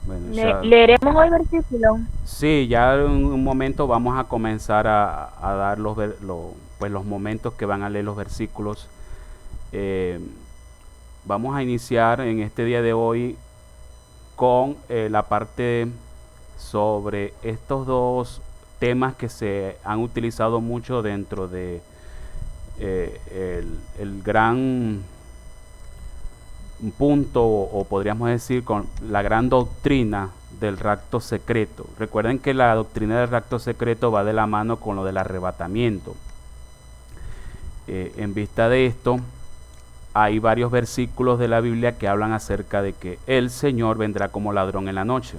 Bueno, ya, Leeremos hoy versículo. sí, ya en un momento vamos a comenzar a dar pues los momentos que van a leer los versículos. Eh, Vamos a iniciar en este día de hoy con la parte sobre estos dos temas que se han utilizado mucho dentro de el gran punto o podríamos decir con la gran doctrina del rapto secreto. Recuerden que la doctrina del rapto secreto va de la mano con lo del arrebatamiento. En vista de esto, hay varios versículos de la Biblia que hablan acerca de que el Señor vendrá como ladrón en la noche.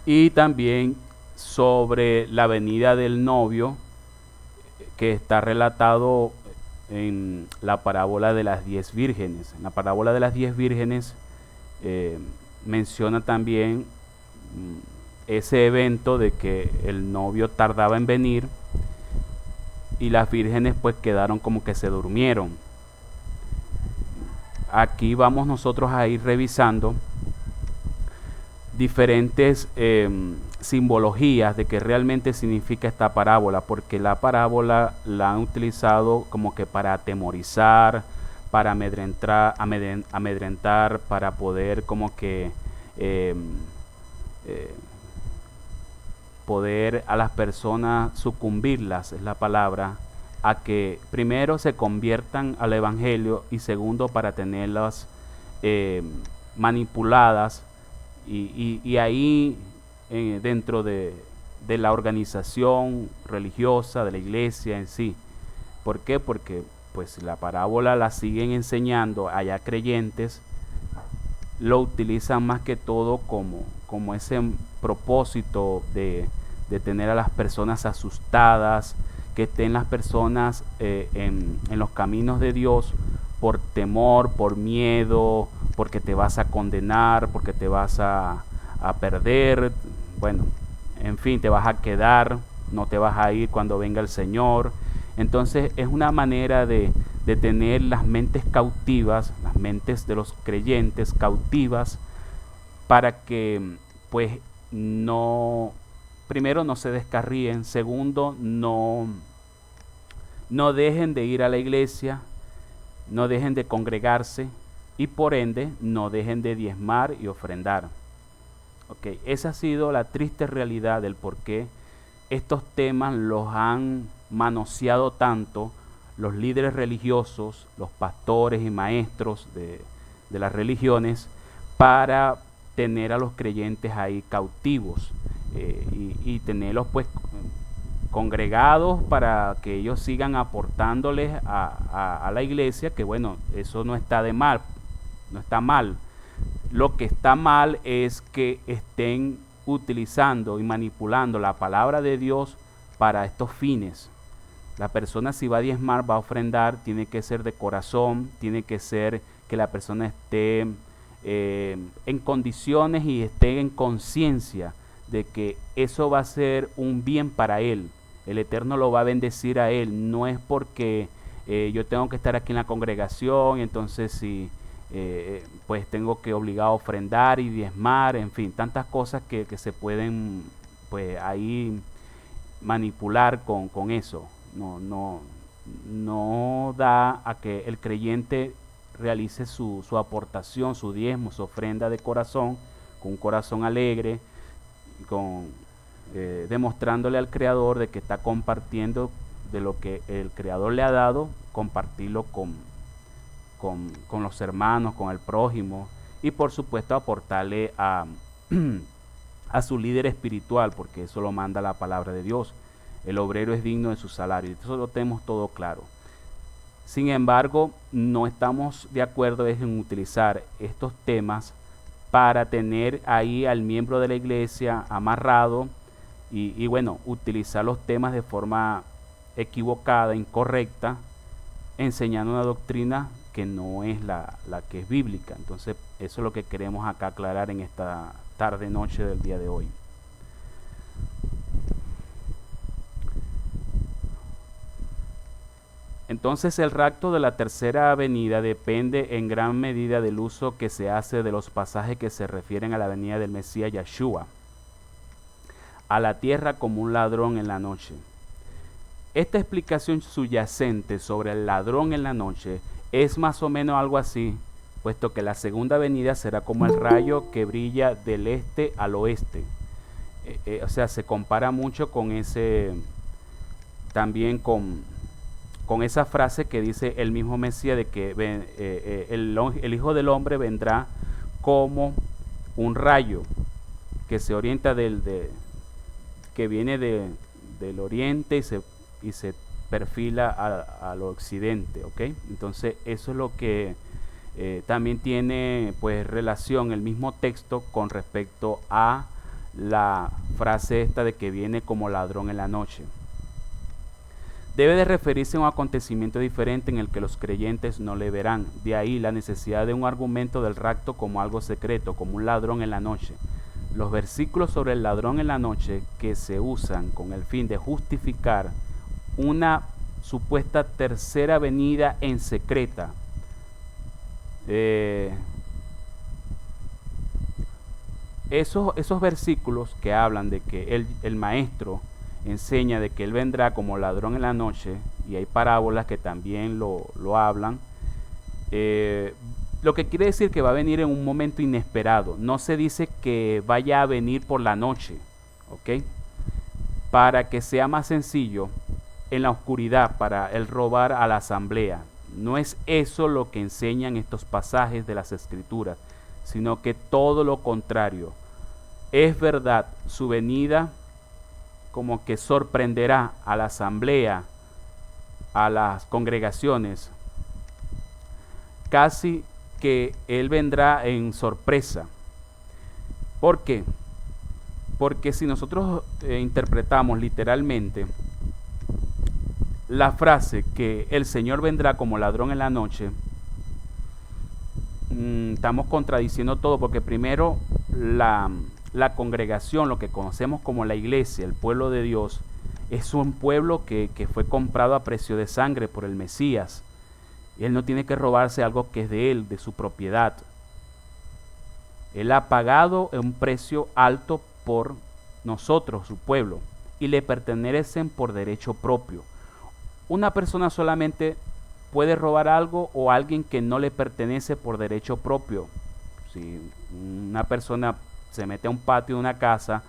Y también sobre la venida del novio que está relatado en la parábola de las 10 vírgenes. En la parábola de las 10 vírgenes eh, menciona también ese evento de que el novio tardaba en venir y las vírgenes pues quedaron como que se durmieron. Aquí vamos nosotros a ir revisando diferentes simbologías de qué realmente significa esta parábola, porque la parábola la han utilizado como que para atemorizar, para amedrentar, para poder como que eh, eh, poder a las personas sucumbirlas, es la palabra, a que primero se conviertan al Evangelio y segundo para tenerlas eh, manipuladas y ahí dentro de la organización religiosa, de la iglesia en sí. ¿Por qué? Porque pues la parábola la siguen enseñando allá creyentes, lo utilizan más que todo como ese propósito de tener a las personas asustadas, que estén las personas en los caminos de Dios por temor, por miedo, porque te vas a condenar, porque te vas a perder, bueno, en fin, te vas a quedar, no te vas a ir cuando venga el Señor. Entonces es una manera de tener las mentes cautivas, las mentes de los creyentes cautivas, para que pues no, primero no se descarríen, segundo no dejen de ir a la iglesia, no dejen de congregarse y por ende no dejen de diezmar y ofrendar. Okay, esa ha sido la triste realidad del por qué estos temas los han manoseado tanto los líderes religiosos, los pastores y maestros de las religiones, para tener a los creyentes ahí cautivos y tenerlos pues congregados para que ellos sigan aportándoles a la iglesia, que bueno, eso no está de mal, no está mal. Lo que está mal es que estén utilizando y manipulando la palabra de Dios para estos fines. La persona si va a diezmar, va a ofrendar, tiene que ser de corazón, tiene que ser que la persona esté en condiciones y esté en conciencia de que eso va a ser un bien para él. El Eterno lo va a bendecir a él. No es porque yo tengo que estar aquí en la congregación, entonces si pues tengo que obligar a ofrendar y diezmar, en fin, tantas cosas que se pueden pues ahí manipular con eso. No da a que el creyente realice su aportación, su diezmo, su ofrenda de corazón, con un corazón alegre, con, demostrándole al Creador de que está compartiendo de lo que el Creador le ha dado, compartirlo con los hermanos, con el prójimo y por supuesto aportarle a su líder espiritual, porque eso lo manda la palabra de Dios. El obrero es digno de su salario. Eso lo tenemos todo claro. Sin embargo, no estamos de acuerdo en utilizar estos temas para tener ahí al miembro de la iglesia amarrado y bueno, utilizar los temas de forma equivocada, incorrecta, enseñando una doctrina que no es la que es bíblica. Entonces, eso es lo que queremos acá aclarar en esta tarde, noche del día de hoy. Entonces el rapto de la tercera venida depende en gran medida del uso que se hace de los pasajes que se refieren a la venida del Mesías Yeshua a la tierra como un ladrón en la noche. Esta explicación subyacente sobre el ladrón en la noche es más o menos algo así, puesto que la segunda venida será como el rayo que brilla del este al oeste. O sea, se compara mucho con también con esa frase que dice el mismo Mesías de que el Hijo del Hombre vendrá como un rayo que se orienta que viene del oriente y se perfila al occidente, ¿ok? Entonces eso es lo que también tiene pues relación el mismo texto con respecto a la frase esta de que viene como ladrón en la noche. Debe de referirse a un acontecimiento diferente en el que los creyentes no le verán. De ahí la necesidad de un argumento del rapto como algo secreto, como un ladrón en la noche. Los versículos sobre el ladrón en la noche que se usan con el fin de justificar una supuesta tercera venida en secreta. Esos versículos que hablan de que el maestro enseña de que él vendrá como ladrón en la noche, y hay parábolas que también lo hablan, lo que quiere decir que va a venir en un momento inesperado. No se dice que vaya a venir por la noche, ¿ok? Para que sea más sencillo en la oscuridad, para él robar a la asamblea. No es eso lo que enseñan estos pasajes de las Escrituras, sino que todo lo contrario. Es verdad, su venida como que sorprenderá a la asamblea, a las congregaciones, casi que él vendrá en sorpresa. ¿Por qué? Porque si nosotros interpretamos literalmente la frase que el Señor vendrá como ladrón en la noche, estamos contradiciendo todo, porque primero la congregación, lo que conocemos como la iglesia, el pueblo de Dios, es un pueblo que fue comprado a precio de sangre por el Mesías. Y él no tiene que robarse algo que es de él, de su propiedad. Él ha pagado un precio alto por nosotros, su pueblo, y le pertenecen por derecho propio. Una persona solamente puede robar algo o alguien que no le pertenece por derecho propio. Si una persona se mete a un patio de una casa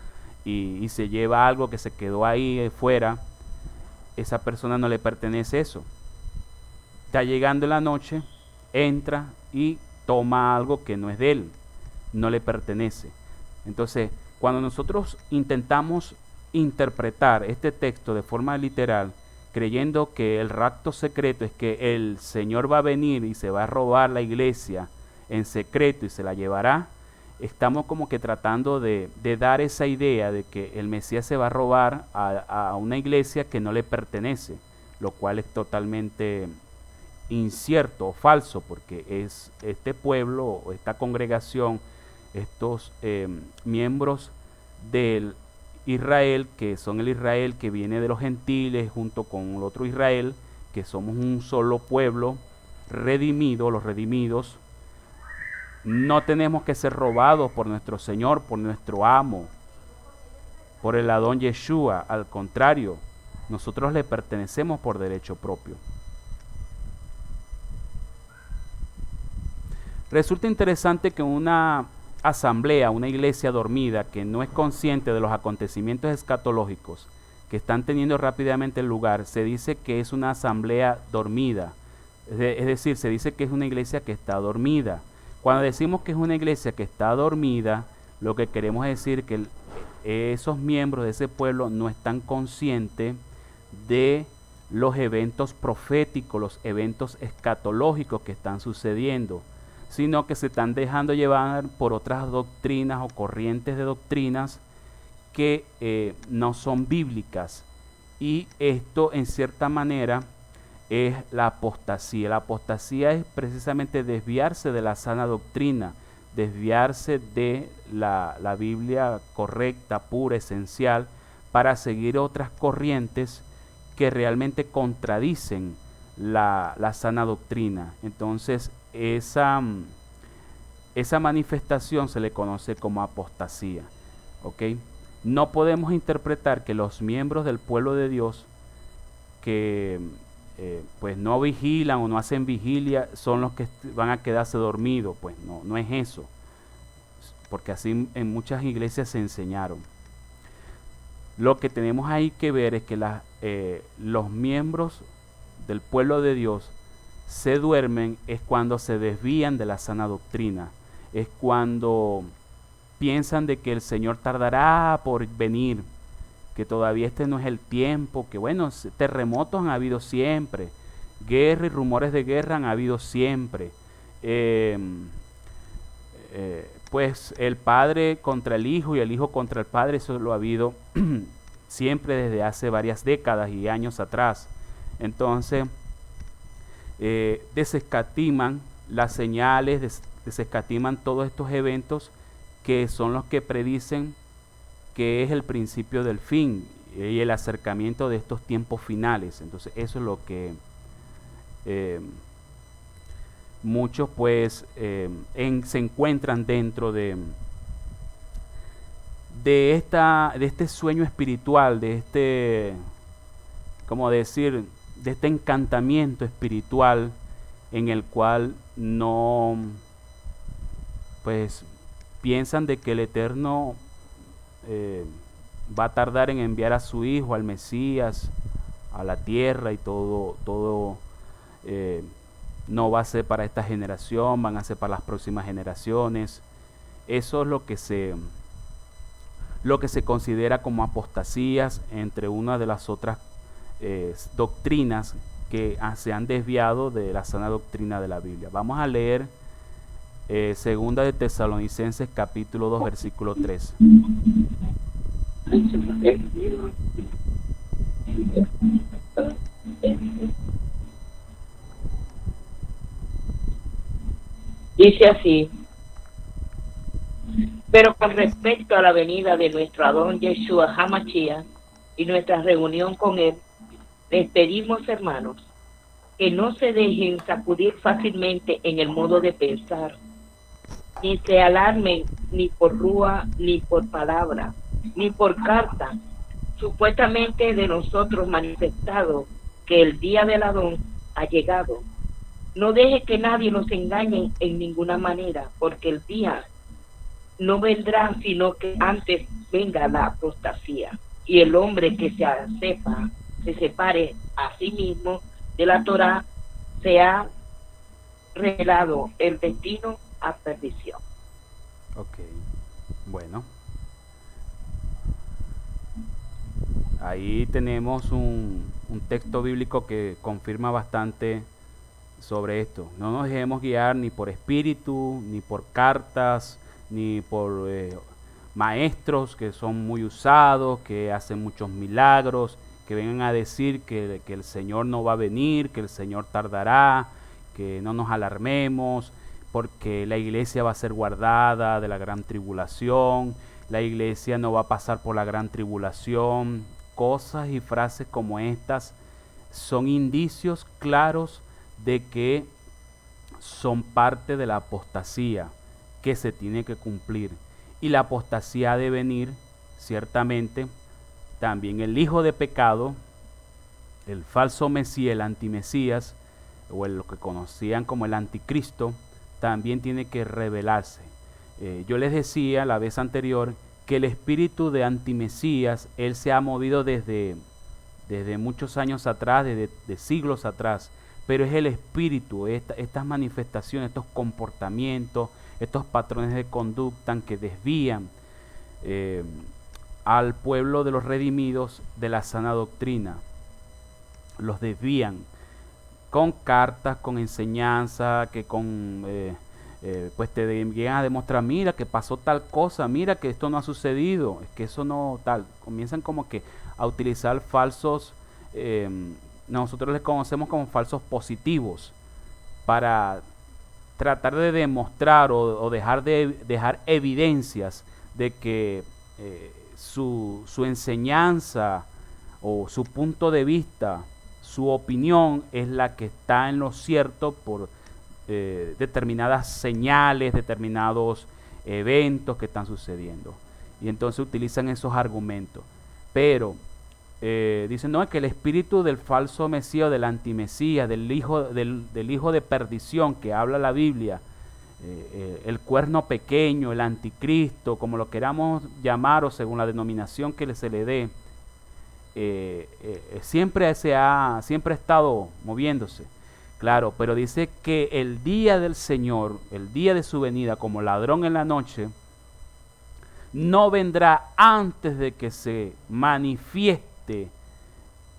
y se lleva algo que se quedó ahí fuera, esa persona no le pertenece eso. Está llegando en la noche, entra y toma algo que no es de él, no le pertenece. Entonces, cuando nosotros intentamos interpretar este texto de forma literal, creyendo que el rapto secreto es que el Señor va a venir y se va a robar la iglesia en secreto y se la llevará, estamos como que tratando de dar esa idea de que el Mesías se va a robar a una iglesia que no le pertenece, lo cual es totalmente incierto o falso, porque es este pueblo o esta congregación, estos miembros del Israel, que son el Israel que viene de los gentiles junto con el otro Israel, que somos un solo pueblo redimido, los redimidos. No tenemos que ser robados por nuestro Señor, por nuestro amo, por el Adón Yeshua. Al contrario, nosotros le pertenecemos por derecho propio. Resulta interesante que una asamblea, una iglesia dormida que no es consciente de los acontecimientos escatológicos que están teniendo rápidamente lugar, se dice que es una asamblea dormida. Es decir, se dice que es una iglesia que está dormida. Cuando decimos que es una iglesia que está dormida, lo que queremos decir que esos miembros de ese pueblo no están conscientes de los eventos proféticos, los eventos escatológicos que están sucediendo, sino que se están dejando llevar por otras doctrinas o corrientes de doctrinas que no son bíblicas. Y esto, en cierta manera, es la apostasía. La apostasía es precisamente desviarse de la sana doctrina, desviarse de la Biblia correcta, pura, esencial, para seguir otras corrientes que realmente contradicen la sana doctrina. Entonces, esa manifestación se le conoce como apostasía. ¿Ok? No podemos interpretar que los miembros del pueblo de Dios que pues no vigilan o no hacen vigilia son los que van a quedarse dormidos. Pues no es eso, porque así en muchas iglesias se enseñaron. Lo que tenemos ahí que ver es que los miembros del pueblo de Dios se duermen es cuando se desvían de la sana doctrina, es cuando piensan de que el Señor tardará por venir, que todavía este no es el tiempo, que bueno, terremotos han habido siempre, guerra y rumores de guerra han habido siempre, pues el padre contra el hijo y el hijo contra el padre, eso lo ha habido siempre desde hace varias décadas y años atrás. Entonces, desescatiman las señales, desescatiman todos estos eventos que son los que predicen que es el principio del fin y el acercamiento de estos tiempos finales. Entonces, eso es lo que muchos pues se encuentran dentro de este sueño espiritual, de este, ¿cómo decir?, de este encantamiento espiritual en el cual no, pues, piensan de que el Eterno va a tardar en enviar a su Hijo, al Mesías, a la tierra, y todo no va a ser para esta generación, van a ser para las próximas generaciones. Eso es lo que se considera como apostasías entre una de las otras doctrinas que se han desviado de la sana doctrina de la Biblia. Vamos a leer Segunda de Tesalonicenses capítulo 2 versículo 3. Dice así: pero con respecto a la venida de nuestro Adón Yeshua HaMashiach y nuestra reunión con él, les pedimos, hermanos, que no se dejen sacudir fácilmente en el modo de pensar, ni se alarmen ni por rúa, ni por palabra, ni por carta, supuestamente de nosotros manifestado que el día del Adón ha llegado. No deje que nadie los engañe en ninguna manera, porque el día no vendrá sino que antes venga la apostasía, y el hombre que se separe a sí mismo de la Torá, se ha revelado el destino a perdición. Ok, bueno. Ahí tenemos un texto bíblico que confirma bastante sobre esto. No nos dejemos guiar ni por espíritu, ni por cartas, ni por maestros que son muy usados, que hacen muchos milagros, que vengan a decir que el Señor no va a venir, que el Señor tardará, que no nos alarmemos, porque la iglesia va a ser guardada de la gran tribulación, la iglesia no va a pasar por la gran tribulación. Cosas y frases como estas son indicios claros de que son parte de la apostasía que se tiene que cumplir. Y la apostasía ha de venir, ciertamente, también el hijo de pecado, el falso Mesías, el antimesías, o lo que conocían como el anticristo, también tiene que revelarse. Yo les decía la vez anterior que el espíritu de antimesías, él se ha movido desde muchos años atrás, desde siglos atrás, pero es el espíritu, estas manifestaciones, estos comportamientos, estos patrones de conducta que desvían al pueblo de los redimidos de la sana doctrina. Los desvían con cartas, con enseñanza, que pues te llegan a demostrar, mira que pasó tal cosa, mira que esto no ha sucedido, es que eso no tal. Comienzan como que a utilizar falsos, nosotros les conocemos como falsos positivos, para tratar de demostrar o dejar evidencias de que su enseñanza o su punto de vista su opinión es la que está en lo cierto por determinadas señales, determinados eventos que están sucediendo. Y entonces utilizan esos argumentos. Pero dicen, no, es que el espíritu del falso Mesías, del antimesías, del hijo de perdición que habla la Biblia, el cuerno pequeño, el anticristo, como lo queramos llamar o según la denominación que se le dé, siempre ha estado moviéndose. Claro, pero dice que el día del Señor, el día de su venida como ladrón en la noche, no vendrá antes de que se manifieste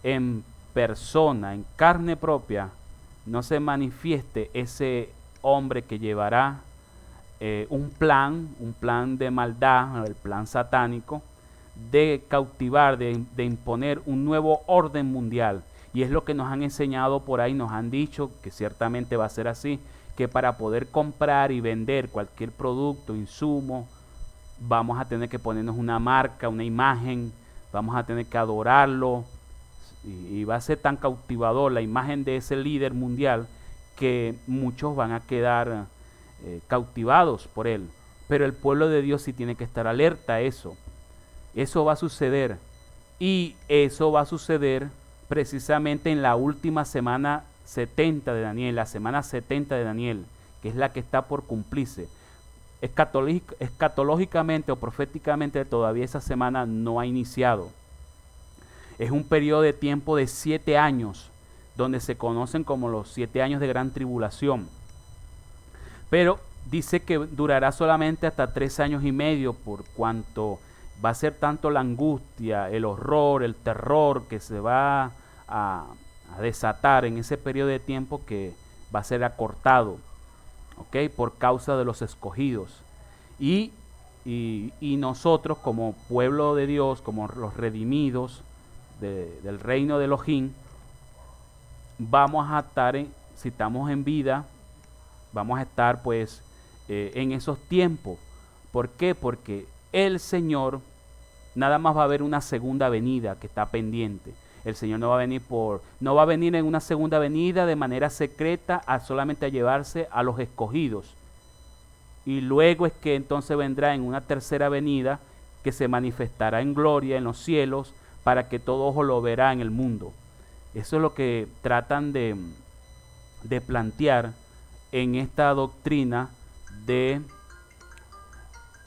en persona, en carne propia, no se manifieste ese hombre que llevará un plan de maldad, el plan satánico, de cautivar, de imponer un nuevo orden mundial. Y es lo que nos han enseñado por ahí, nos han dicho que ciertamente va a ser así, que para poder comprar y vender cualquier producto, insumo, vamos a tener que ponernos una marca, una imagen, vamos a tener que adorarlo, y va a ser tan cautivador la imagen de ese líder mundial que muchos van a quedar cautivados por él. Pero el pueblo de Dios sí tiene que estar alerta a eso. Eso va a suceder, y eso va a suceder precisamente en la última semana 70 de Daniel, la semana 70 de Daniel, que es la que está por cumplirse. Escatológicamente o proféticamente todavía esa semana no ha iniciado. Es un periodo de tiempo de 7 años, donde se conocen como los 7 años de gran tribulación. Pero dice que durará solamente hasta 3 años y medio, por cuanto va a ser tanto la angustia, el horror, el terror que se va a desatar en ese periodo de tiempo, que va a ser acortado, ¿ok? Por causa de los escogidos. Y nosotros como pueblo de Dios, como los redimidos del reino de Elohim, vamos a estar, si estamos en vida, vamos a estar pues en esos tiempos. ¿Por qué? Porque el Señor, nada más va a haber una segunda venida que está pendiente. El Señor no va a venir en una segunda venida de manera secreta solamente a llevarse a los escogidos. Y luego es que entonces vendrá en una tercera venida que se manifestará en gloria en los cielos para que todo ojo lo verá en el mundo. Eso es lo que tratan de plantear en esta doctrina de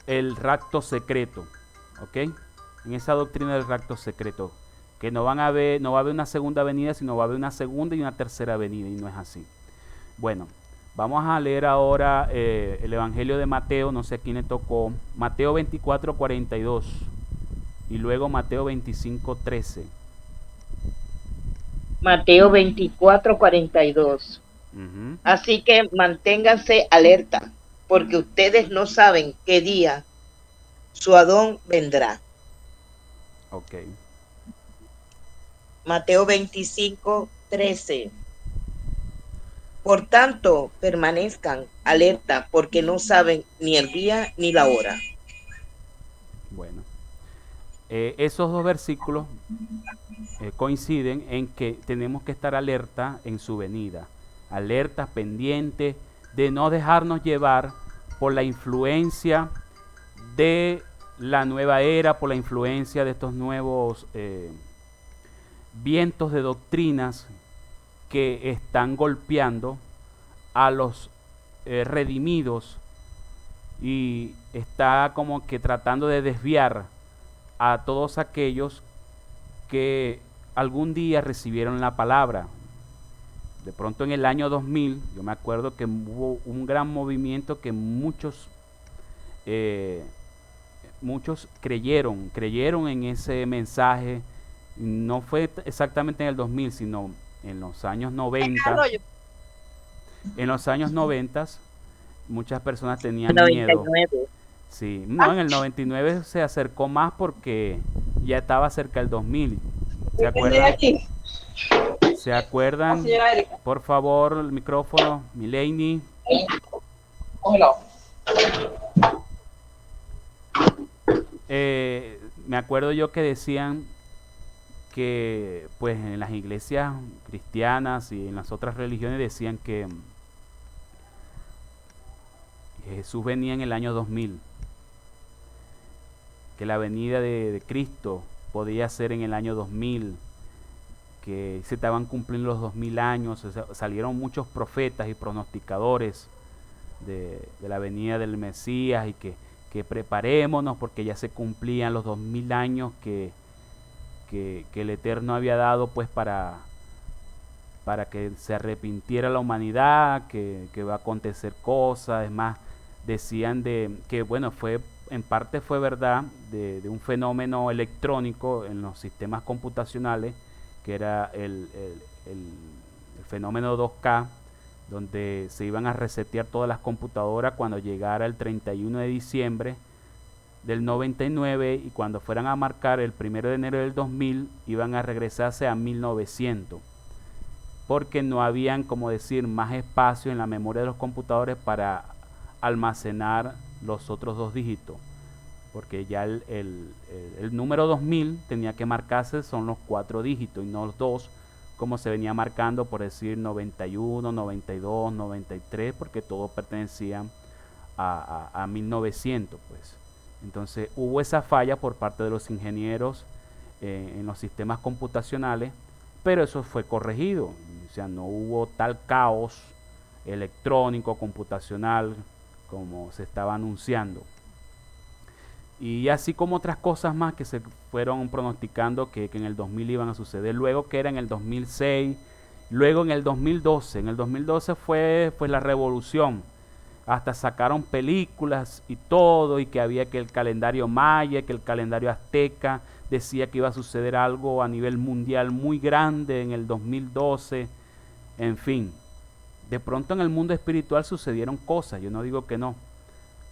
el rapto secreto, ¿ok? En esa doctrina del rapto secreto, que no va a haber una segunda venida, sino va a haber una segunda y una tercera venida, y no es así. Bueno, vamos a leer ahora el Evangelio de Mateo, no sé a quién le tocó, Mateo 24:42 y luego Mateo 25:13. Mateo 24:42. Así que manténganse alerta, porque ustedes no saben qué día su Adón vendrá. Ok. Mateo 25:13. Por tanto, permanezcan alerta, porque no saben ni el día ni la hora. Bueno, esos dos versículos coinciden en que tenemos que estar alerta en su venida, alertas, pendientes, de no dejarnos llevar por la influencia de la nueva era, por la influencia de estos nuevos vientos de doctrinas que están golpeando a los redimidos, y está como que tratando de desviar a todos aquellos que algún día recibieron la palabra. De pronto en el año 2000, yo me acuerdo que hubo un gran movimiento que muchos creyeron en ese mensaje. No fue exactamente en el 2000, sino en los años 90. En los años 90 muchas personas tenían 99. miedo. Sí, no, en el 99 se acercó más porque ya estaba cerca del 2000. ¿Se acuerdan? ¿Se acuerdan? Por favor, el micrófono, Mileini. Me acuerdo yo que decían que pues en las iglesias cristianas y en las otras religiones decían que Jesús venía en el año 2000, que la venida de Cristo podía ser en el año 2000, que se estaban cumpliendo los 2000 años, salieron muchos profetas y pronosticadores de la venida del Mesías y que preparémonos porque ya se cumplían los 2000 años que el Eterno había dado pues para que se arrepintiera la humanidad, que va a acontecer cosas. Es más, decían de que bueno, en parte fue verdad, de un fenómeno electrónico en los sistemas computacionales, que era el fenómeno 2K, donde se iban a resetear todas las computadoras cuando llegara el 31 de diciembre del 99, y cuando fueran a marcar el 1 de enero del 2000 iban a regresarse a 1900, porque no habían, como decir, más espacio en la memoria de los computadores para almacenar los otros dos dígitos, porque ya el número 2000 tenía que marcarse, son los 4 dígitos y no los 2, como se venía marcando, por decir 91, 92, 93, porque todos pertenecían a 1900, pues. Entonces hubo esa falla por parte de los ingenieros en los sistemas computacionales, pero eso fue corregido. O sea, no hubo tal caos electrónico, computacional, como se estaba anunciando. Y así como otras cosas más que se fueron pronosticando que en el 2000 iban a suceder, luego que era en el 2006, luego en el 2012. En el 2012 fue pues la revolución. Hasta sacaron películas y todo, y que había que el calendario maya, que el calendario azteca decía que iba a suceder algo a nivel mundial muy grande en el 2012. En fin, de pronto en el mundo espiritual sucedieron cosas, yo no digo que no,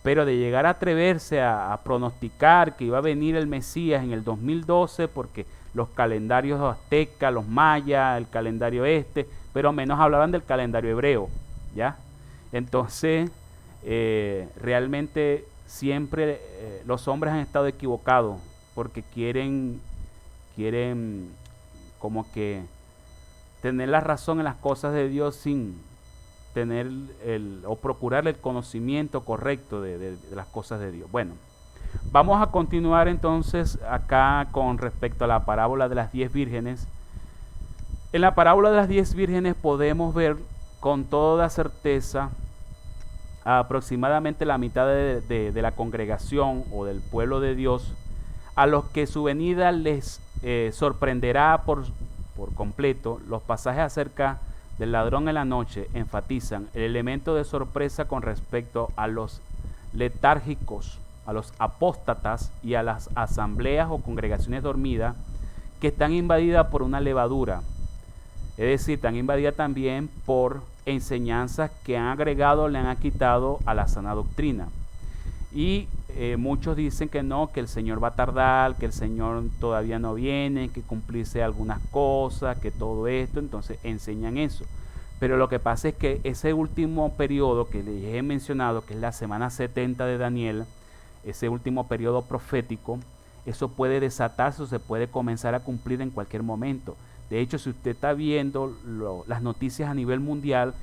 pero de llegar a atreverse a pronosticar que iba a venir el Mesías en el 2012, porque los calendarios aztecas, los mayas, el calendario pero menos hablaban del calendario hebreo, ¿ya? Entonces, realmente siempre los hombres han estado equivocados, porque quieren como que tener la razón en las cosas de Dios sin tener o procurar el conocimiento correcto de las cosas de Dios. Bueno, vamos a continuar entonces acá con respecto a la parábola de las 10 vírgenes. En la parábola de las 10 vírgenes podemos ver con toda certeza aproximadamente la mitad de la congregación o del pueblo de Dios, a los que su venida les sorprenderá por completo. Los pasajes acerca del ladrón en la noche enfatizan el elemento de sorpresa con respecto a los letárgicos, a los apóstatas y a las asambleas o congregaciones dormidas que están invadidas por una levadura. Es decir, están invadidas también por enseñanzas que han agregado, le han quitado a la sana doctrina. Y muchos dicen que no, que el Señor va a tardar, que el Señor todavía no viene, que cumplirse algunas cosas, que todo esto, entonces enseñan eso. Pero lo que pasa es que ese último periodo que les he mencionado, que es la semana 70 de Daniel, ese último periodo profético, eso puede desatarse o se puede comenzar a cumplir en cualquier momento. De hecho, si usted está viendo las noticias a nivel mundial,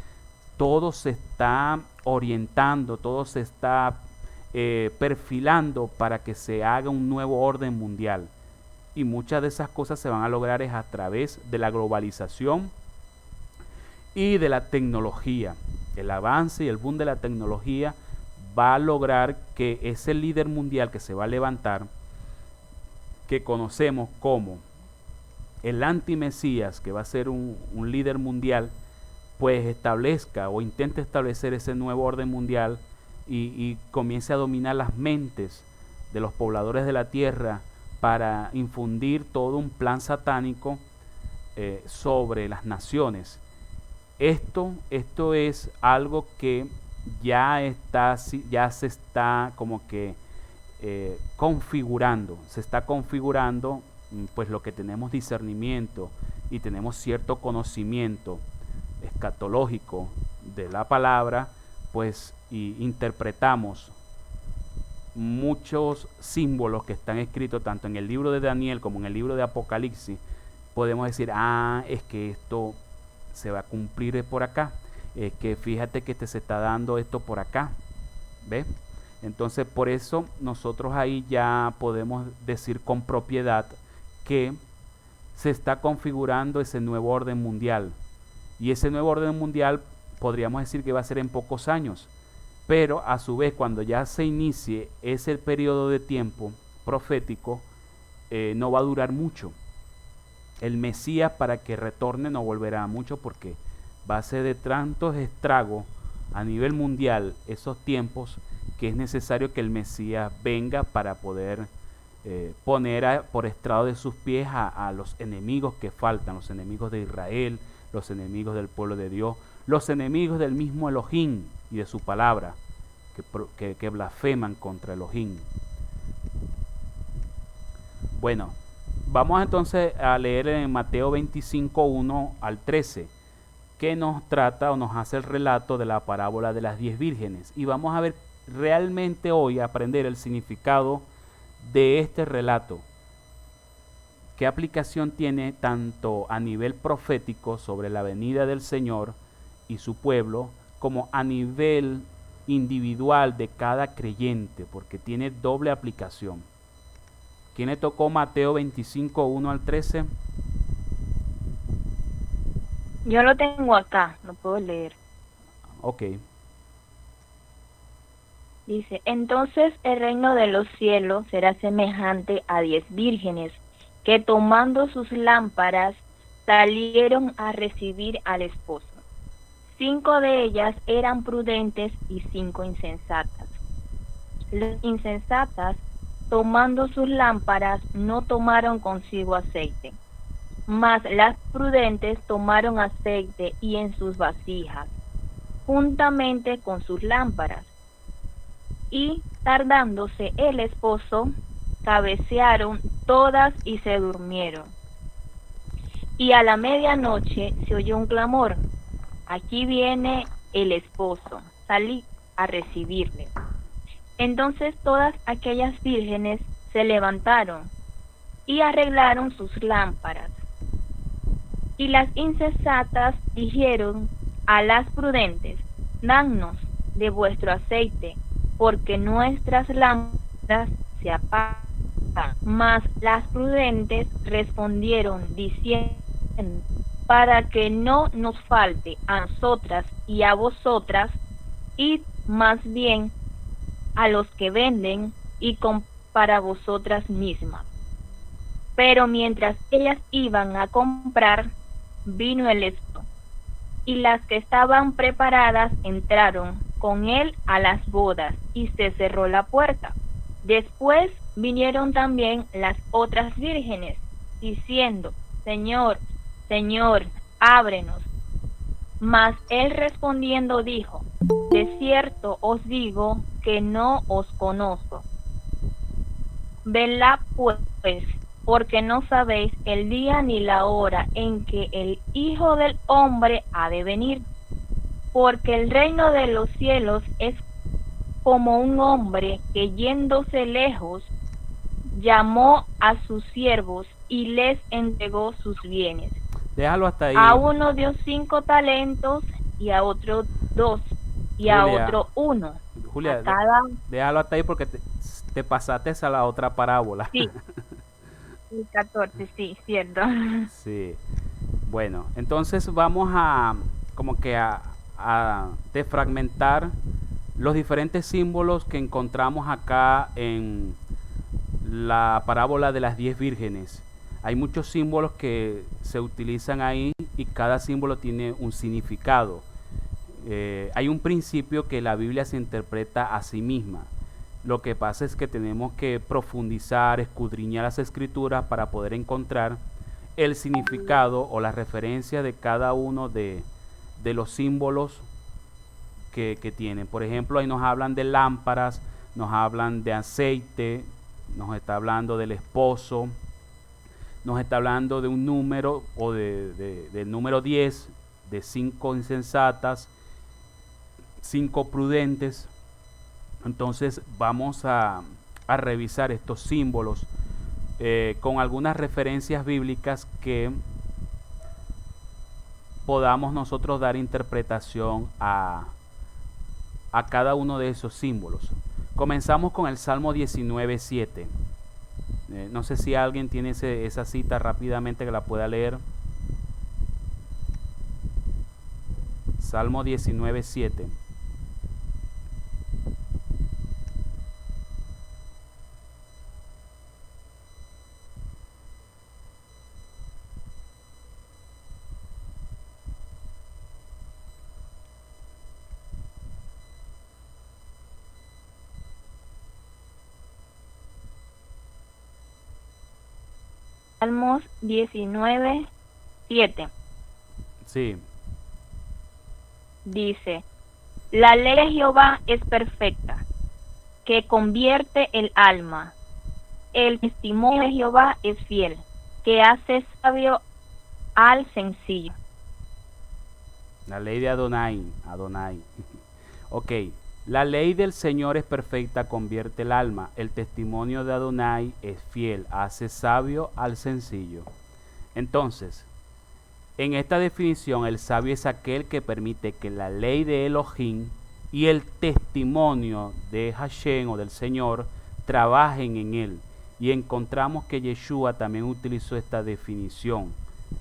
todo se está orientando, todo se está perfilando para que se haga un nuevo orden mundial. Y muchas de esas cosas se van a lograr es a través de la globalización y de la tecnología. El avance y el boom de la tecnología va a lograr que ese líder mundial que se va a levantar, que conocemos como el antimesías, que va a ser un líder mundial, pues establezca o intente establecer ese nuevo orden mundial y comience a dominar las mentes de los pobladores de la tierra para infundir todo un plan satánico sobre las naciones. Esto es algo que ya se está como que configurando, se está configurando, pues lo que tenemos discernimiento y tenemos cierto conocimiento escatológico de la palabra, pues y interpretamos muchos símbolos que están escritos tanto en el libro de Daniel como en el libro de Apocalipsis, podemos decir, es que esto se va a cumplir por acá, es que fíjate que se está dando esto por acá, ¿ves? Entonces por eso nosotros ahí ya podemos decir con propiedad que se está configurando ese nuevo orden mundial. Y ese nuevo orden mundial podríamos decir que va a ser en pocos años. Pero a su vez, cuando ya se inicie ese periodo de tiempo profético, no va a durar mucho. El Mesías, para que retorne, no volverá mucho, porque va a ser de tantos estragos a nivel mundial esos tiempos, que es necesario que el Mesías venga para poder poner por estrado de sus pies a los enemigos que faltan, los enemigos de Israel, los enemigos del pueblo de Dios, los enemigos del mismo Elohim y de su palabra, que blasfeman contra Elohim. Bueno, vamos entonces a leer en Mateo 25, 1 al 13, que nos trata o nos hace el relato de la parábola de las 10 vírgenes. Y vamos a ver realmente hoy, a aprender el significado de este relato. ¿Qué aplicación tiene tanto a nivel profético sobre la venida del Señor y su pueblo, como a nivel individual de cada creyente? Porque tiene doble aplicación. ¿Quién le tocó Mateo 25, 1 al 13? Yo lo tengo acá, lo puedo leer. Ok. Dice, entonces el reino de los cielos será semejante a 10 vírgenes, que tomando sus lámparas salieron a recibir al esposo. 5 de ellas eran prudentes y 5 insensatas. Las insensatas, tomando sus lámparas, no tomaron consigo aceite, mas las prudentes tomaron aceite y en sus vasijas, juntamente con sus lámparas. Y tardándose el esposo, cabecearon todas y se durmieron. Y a la medianoche se oyó un clamor: aquí viene el esposo, salid a recibirle. Entonces todas aquellas vírgenes se levantaron y arreglaron sus lámparas. Y las insensatas dijeron a las prudentes: danos de vuestro aceite, porque nuestras lámparas se apagan. Mas las prudentes respondieron diciendo: para que no nos falte a nosotras y a vosotras, id más bien a los que venden y para vosotras mismas. Pero mientras ellas iban a comprar, vino el esposo, y las que estaban preparadas entraron con él a las bodas, y se cerró la puerta. Después vinieron también las otras vírgenes, diciendo: Señor, Señor, ábrenos. Mas él respondiendo dijo: de cierto os digo que no os conozco. Velad pues, porque no sabéis el día ni la hora en que el Hijo del Hombre ha de venir. Porque el reino de los cielos es como un hombre que, yéndose lejos, llamó a sus siervos y les entregó sus bienes. Déjalo hasta ahí. A uno dio 5 talentos, y a otro 2, y Julia, a otro 1. Julia, déjalo hasta ahí, porque te pasaste a la otra parábola. Sí, el 14, sí, cierto. Sí. Bueno, entonces vamos a defragmentar los diferentes símbolos que encontramos acá en la parábola de las 10 vírgenes. Hay muchos símbolos que se utilizan ahí y cada símbolo tiene un significado. Hay un principio que la Biblia se interpreta a sí misma. Lo que pasa es que tenemos que profundizar, escudriñar las escrituras para poder encontrar el significado o la referencia de cada uno de los símbolos que tienen. Por ejemplo, ahí nos hablan de lámparas, nos hablan de aceite, nos está hablando del esposo, nos está hablando de un número o del número 10, de 5 insensatas, 5 prudentes. Entonces vamos a revisar estos símbolos con algunas referencias bíblicas que podamos nosotros dar interpretación a cada uno de esos símbolos. Comenzamos con el Salmo 19:7. No sé si alguien tiene esa cita rápidamente que la pueda leer. Salmo 19:7. Salmos 19:7 Sí, dice: La ley de Jehová es perfecta, que convierte el alma. El testimonio de Jehová es fiel, que hace sabio al sencillo. la ley de Adonai. Ok, la ley del Señor es perfecta, convierte el alma. El testimonio de Adonai es fiel, hace sabio al sencillo. Entonces, en esta definición, el sabio es aquel que permite que la ley de Elohim y el testimonio de Hashem o del Señor trabajen en él. Y encontramos que Yeshua también utilizó esta definición.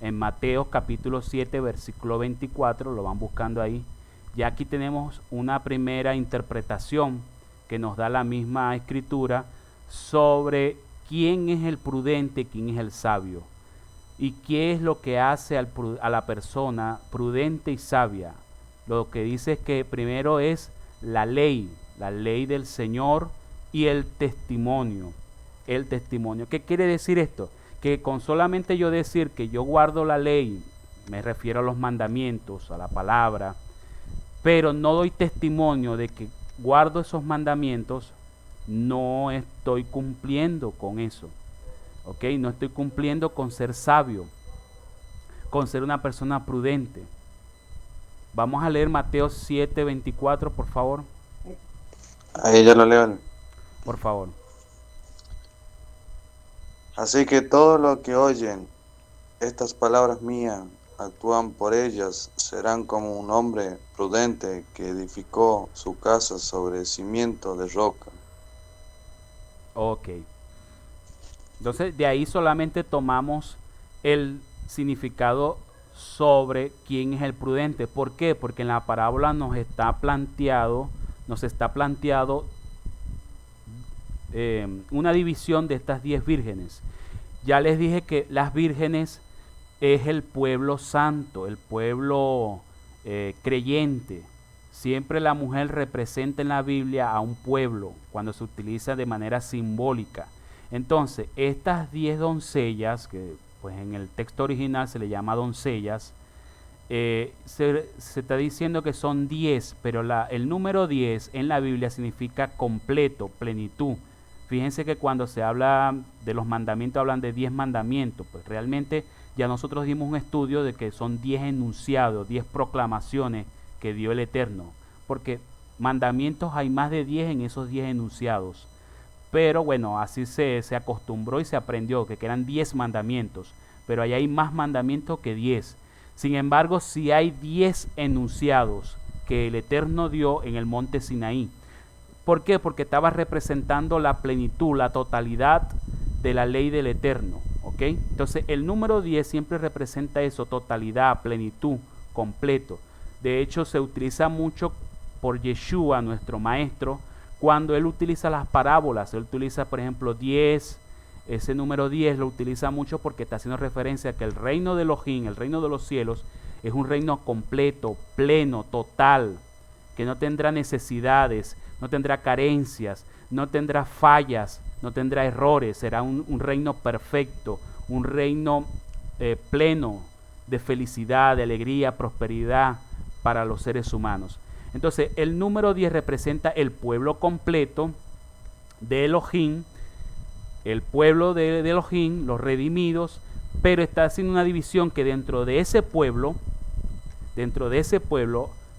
En Mateo capítulo 7, versículo 24, lo van buscando ahí. Ya aquí tenemos una primera interpretación que nos da la misma escritura sobre quién es el prudente, quién es el sabio. ¿Y qué es lo que hace a la persona prudente y sabia? Lo que dice es que primero es la ley del Señor y el testimonio. El testimonio. ¿Qué quiere decir esto? Que con solamente yo decir que yo guardo la ley, me refiero a los mandamientos, a la palabra, pero no doy testimonio de que guardo esos mandamientos, no estoy cumpliendo con eso. ¿Ok? No estoy cumpliendo con ser sabio, con ser una persona prudente. Vamos a leer Mateo 7:24, por favor. Ahí ya lo leo. Por favor. Así que todos los que oyen estas palabras mías, actúan por ellas, serán como un hombre prudente que edificó su casa sobre cimiento de roca. Ok. Entonces, de ahí solamente tomamos el significado sobre quién es el prudente. ¿Por qué? Porque en la parábola nos está planteado una división de estas 10 vírgenes. Ya les dije que las vírgenes es el pueblo santo, el pueblo creyente. Siempre la mujer representa en la Biblia a un pueblo cuando se utiliza de manera simbólica. Entonces, estas 10 doncellas, que pues en el texto original se le llama doncellas, se está diciendo que son 10, pero el número 10 en la Biblia significa completo, plenitud. Fíjense que cuando se habla de los mandamientos, hablan de 10 mandamientos, pues realmente ya nosotros dimos un estudio de que son 10 enunciados, 10 proclamaciones que dio el Eterno, porque mandamientos hay más de 10 en esos 10 enunciados. Pero bueno, así se acostumbró y se aprendió que eran 10 mandamientos, pero ahí hay más mandamientos que 10. Sin embargo, sí hay 10 enunciados que el Eterno dio en el monte Sinaí. ¿Por qué? Porque estaba representando la plenitud, la totalidad de la ley del Eterno. ¿Ok? Entonces el número 10 siempre representa eso, totalidad, plenitud, completo. De hecho, se utiliza mucho por Yeshua, nuestro maestro, cuando él utiliza las parábolas. Él utiliza, por ejemplo, 10, ese número 10 lo utiliza mucho porque está haciendo referencia a que el reino de Elohim, el reino de los cielos, es un reino completo, pleno, total, que no tendrá necesidades, no tendrá carencias, no tendrá fallas, no tendrá errores. Será un reino perfecto, un reino pleno de felicidad, de alegría, prosperidad para los seres humanos. Entonces, el número 10 representa el pueblo completo de Elohim, el pueblo de Elohim, los redimidos, pero está haciendo una división que dentro de ese pueblo,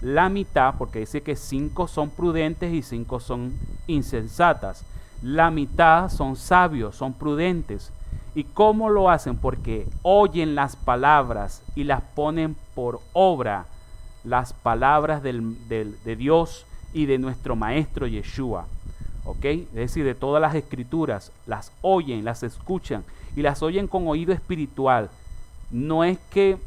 la mitad, porque dice que 5 son prudentes y 5 son insensatas, la mitad son sabios, son prudentes, ¿Y cómo lo hacen? Porque oyen las palabras y las ponen por obra, las palabras de Dios y de nuestro Maestro Yeshua. ¿Ok? Es decir, de todas las escrituras, las oyen, las escuchan y las oyen con oído espiritual. No es que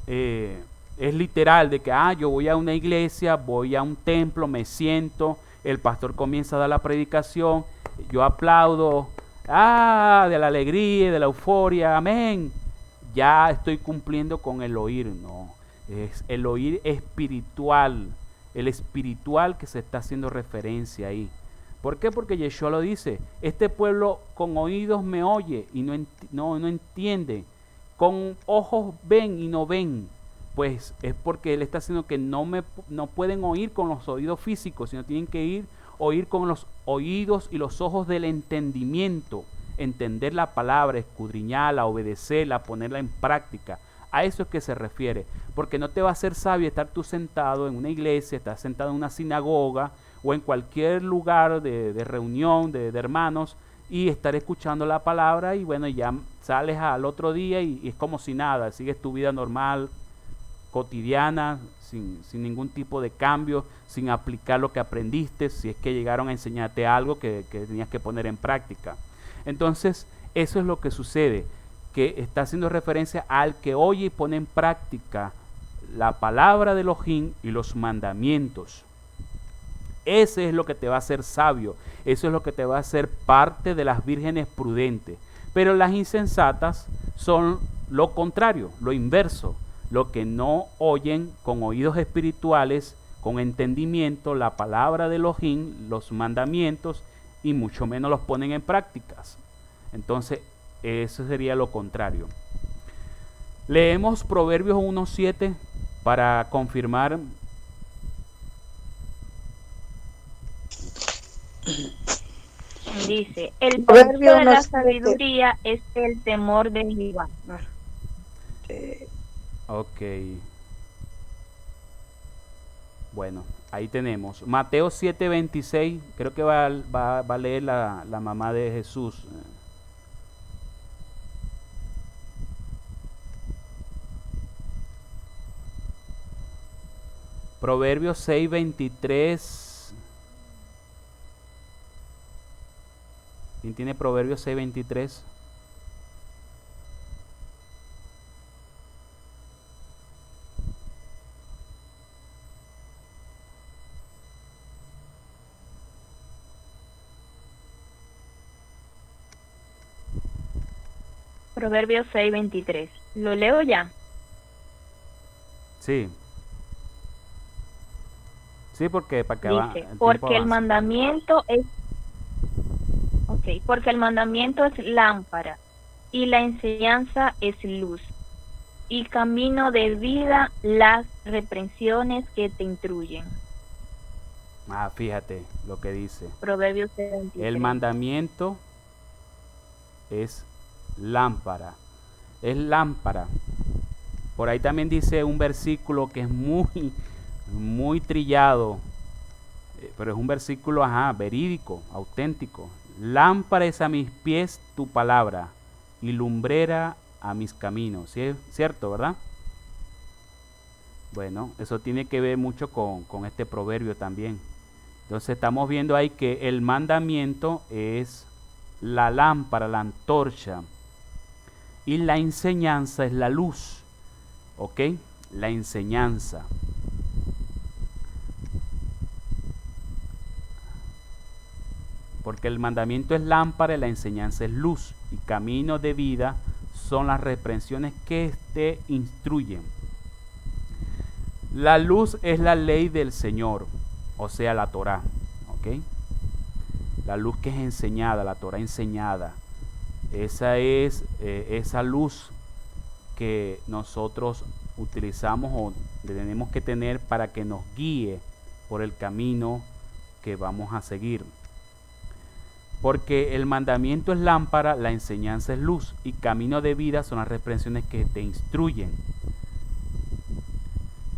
es literal de que yo voy a una iglesia, voy a un templo, me siento, el pastor comienza a dar la predicación, yo aplaudo, de la alegría, de la euforia, amén. Ya estoy cumpliendo con el oír, no. Es el oír espiritual, el espiritual que se está haciendo referencia ahí. ¿Por qué? Porque Yeshua lo dice, este pueblo con oídos me oye y no entiende, con ojos ven y no ven. Pues es porque él está haciendo que no pueden oír con los oídos físicos, sino tienen que oír con los oídos y los ojos del entendimiento, entender la palabra, escudriñarla, obedecerla, ponerla en práctica. A eso es que se refiere, porque no te va a ser sabio estar tú sentado en una iglesia, estar sentado en una sinagoga o en cualquier lugar de reunión de hermanos y estar escuchando la palabra y bueno, ya sales al otro día y es como si nada, sigues tu vida normal, cotidiana, sin ningún tipo de cambio, sin aplicar lo que aprendiste, si es que llegaron a enseñarte algo que tenías que poner en práctica. Entonces, eso es lo que sucede, que está haciendo referencia al que oye y pone en práctica la palabra de Elohim y los mandamientos. Ese es lo que te va a hacer sabio, eso es lo que te va a hacer parte de las vírgenes prudentes. Pero las insensatas son lo contrario, lo inverso, lo que no oyen con oídos espirituales, con entendimiento, la palabra de Elohim, los mandamientos, y mucho menos los ponen en prácticas. Entonces, eso sería lo contrario. Leemos Proverbios 1:7 para confirmar. Dice, el principio de la sabiduría es el temor de Jehová. Ok. Bueno, ahí tenemos. Mateo 7:26, creo que va a leer la mamá de Jesús. Proverbios 6:23. ¿Quién tiene Proverbios 6:23? Proverbios 6:23. ¿Lo leo ya? Sí. Sí, porque para que dice, porque el mandamiento es porque el mandamiento es lámpara y la enseñanza es luz y camino de vida las reprensiones que te instruyen. Fíjate lo que dice. Proverbios 6:23. El mandamiento es lámpara. Es lámpara. Por ahí también dice un versículo que es muy trillado, pero es un versículo verídico, auténtico. Lámpara es a mis pies tu palabra y lumbrera a mis caminos. ¿Sí es cierto, verdad? Bueno, eso tiene que ver mucho con este proverbio también. Entonces estamos viendo ahí que el mandamiento es la lámpara, la antorcha, y la enseñanza es la luz. ¿Ok? La enseñanza. Porque el mandamiento es lámpara y la enseñanza es luz, y camino de vida son las reprensiones que te instruyen. La luz es la ley del Señor, o sea, la Torá. ¿Ok? La luz que es enseñada, la Torá enseñada. Esa es esa luz que nosotros utilizamos o tenemos que tener para que nos guíe por el camino que vamos a seguir. Porque el mandamiento es lámpara, la enseñanza es luz y camino de vida son las reprensiones que te instruyen.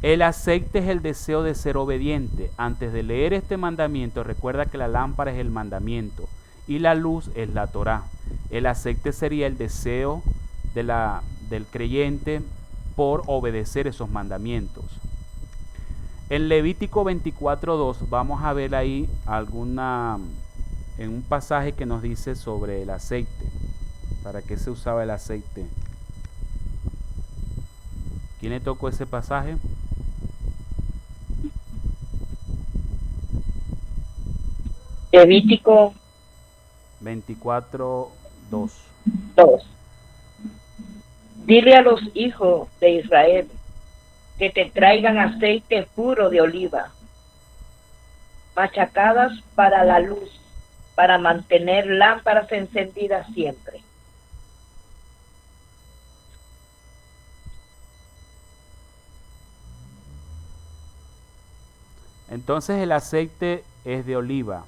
El aceite es el deseo de ser obediente. Antes de leer este mandamiento, recuerda que la lámpara es el mandamiento y la luz es la Torá. El aceite sería el deseo del creyente por obedecer esos mandamientos. En Levítico 24:2 vamos a ver ahí en un pasaje que nos dice sobre el aceite. ¿Para qué se usaba el aceite? ¿Quién le tocó ese pasaje? Levítico 24:2. 2. Dile a los hijos de Israel que te traigan aceite puro de oliva, machacadas para la luz, para mantener lámparas encendidas siempre. Entonces el aceite es de oliva.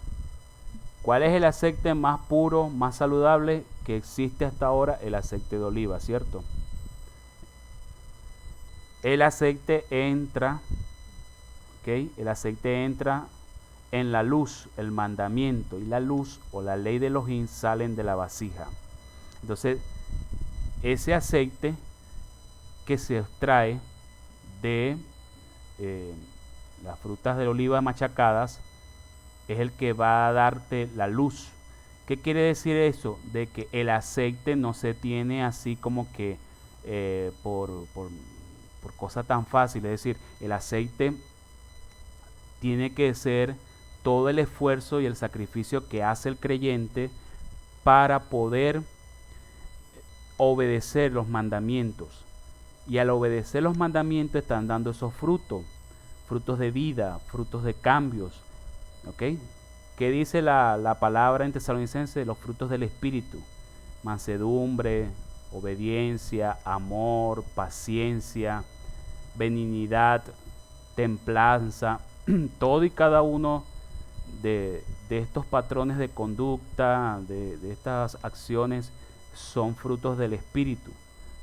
¿Cuál es el aceite más puro, más saludable que existe hasta ahora? El aceite de oliva, ¿cierto? El aceite entra, ¿ok? El aceite entra en la luz, el mandamiento, y la luz o la ley de Elohim salen de la vasija. Entonces, ese aceite que se extrae de las frutas de oliva machacadas es el que va a darte la luz. ¿Qué quiere decir eso? De que el aceite no se tiene así como que por cosa tan fácil. Es decir, el aceite tiene que ser todo el esfuerzo y el sacrificio que hace el creyente para poder obedecer los mandamientos. Y al obedecer los mandamientos están dando esos frutos de vida, frutos de cambios. ¿Ok? ¿Qué dice la palabra en Tesalonicenses? Los frutos del Espíritu: mansedumbre, obediencia, amor, paciencia, benignidad, templanza. Todo y cada uno de estos patrones de conducta, de estas acciones, son frutos del Espíritu.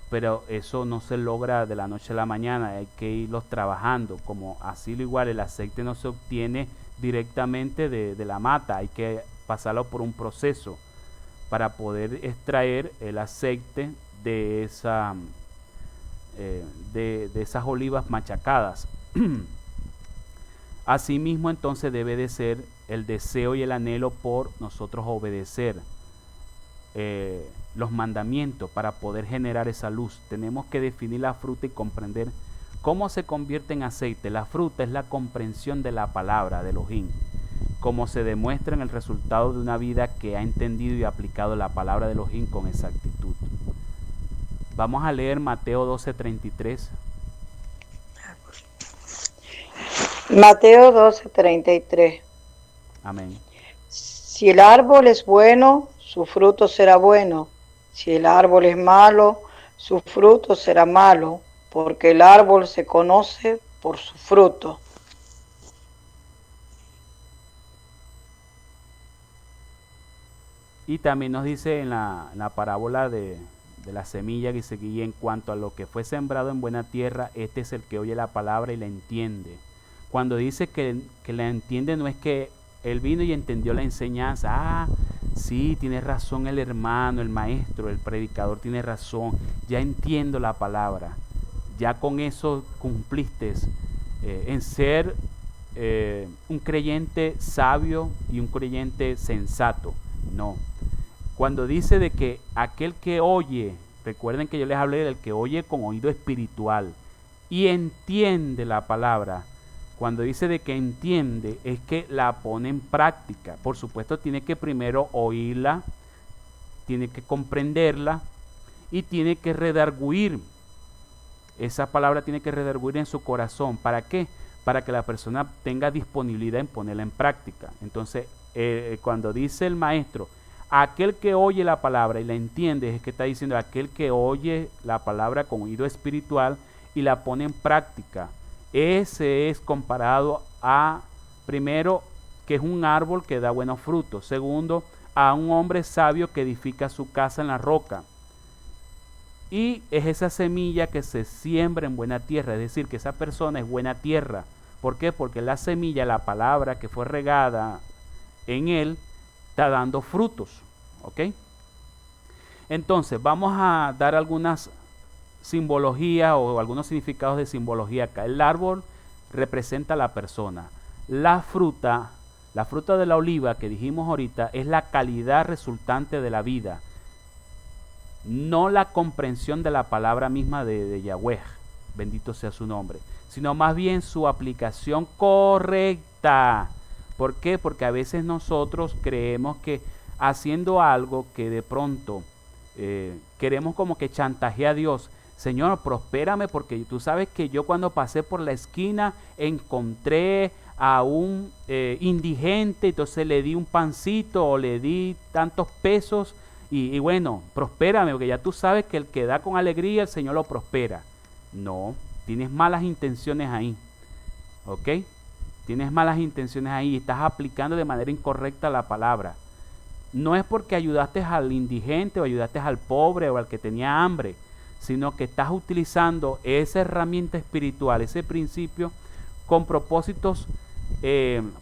Pero eso no se logra de la noche a la mañana, hay que irlos trabajando. Como así lo igual, el aceite no se obtiene directamente de la mata, hay que pasarlo por un proceso para poder extraer el aceite de esas olivas machacadas. Asimismo, entonces debe de ser el deseo y el anhelo por nosotros obedecer los mandamientos para poder generar esa luz. Tenemos que definir la fruta y comprender cómo se convierte en aceite. La fruta es la comprensión de la palabra de Elohim, como se demuestra en el resultado de una vida que ha entendido y aplicado la palabra de Elohim con exactitud. Vamos a leer Mateo 12:33. Mateo 12:33. Amén. Si el árbol es bueno, su fruto será bueno. Si el árbol es malo, su fruto será malo, porque el árbol se conoce por su fruto. Y también nos dice en la parábola de la semilla que dice: y en cuanto a lo que fue sembrado en buena tierra, este es el que oye la palabra y la entiende. Cuando dice que la entiende, no es que él vino y entendió la enseñanza. Ah, sí, tiene razón el hermano, el maestro, el predicador tiene razón. Ya entiendo la palabra. Ya con eso cumpliste en ser un creyente sabio y un creyente sensato. No. Cuando dice de que aquel que oye, recuerden que yo les hablé del que oye con oído espiritual y entiende la palabra. Cuando dice de que entiende, es que la pone en práctica. Por supuesto, tiene que primero oírla, tiene que comprenderla y tiene que redarguir. Esa palabra tiene que redarguir en su corazón. ¿Para qué? Para que la persona tenga disponibilidad en ponerla en práctica. Entonces, cuando dice el maestro, aquel que oye la palabra y la entiende, es que está diciendo aquel que oye la palabra con oído espiritual y la pone en práctica. Ese es comparado a, primero, que es un árbol que da buenos frutos. Segundo, a un hombre sabio que edifica su casa en la roca. Y es esa semilla que se siembra en buena tierra, es decir, que esa persona es buena tierra. ¿Por qué? Porque la semilla, la palabra que fue regada en él, está dando frutos. ¿Ok? Entonces, vamos a dar algunas simbologías o algunos significados de simbología acá. El árbol representa a la persona. La fruta de la oliva que dijimos ahorita es la calidad resultante de la vida, no la comprensión de la palabra misma de Yahweh, bendito sea su nombre, sino más bien su aplicación correcta. ¿Por qué? Porque a veces nosotros creemos que haciendo algo que de pronto queremos como que chantajear a Dios. Señor, prospérame porque tú sabes que yo cuando pasé por la esquina encontré a un indigente, entonces le di un pancito o le di tantos pesos y bueno, prospérame porque ya tú sabes que el que da con alegría el Señor lo prospera. No, tienes malas intenciones ahí, ¿ok? Tienes malas intenciones ahí y estás aplicando de manera incorrecta la palabra. No es porque ayudaste al indigente o ayudaste al pobre o al que tenía hambre, sino que estás utilizando esa herramienta espiritual, ese principio, con propósitos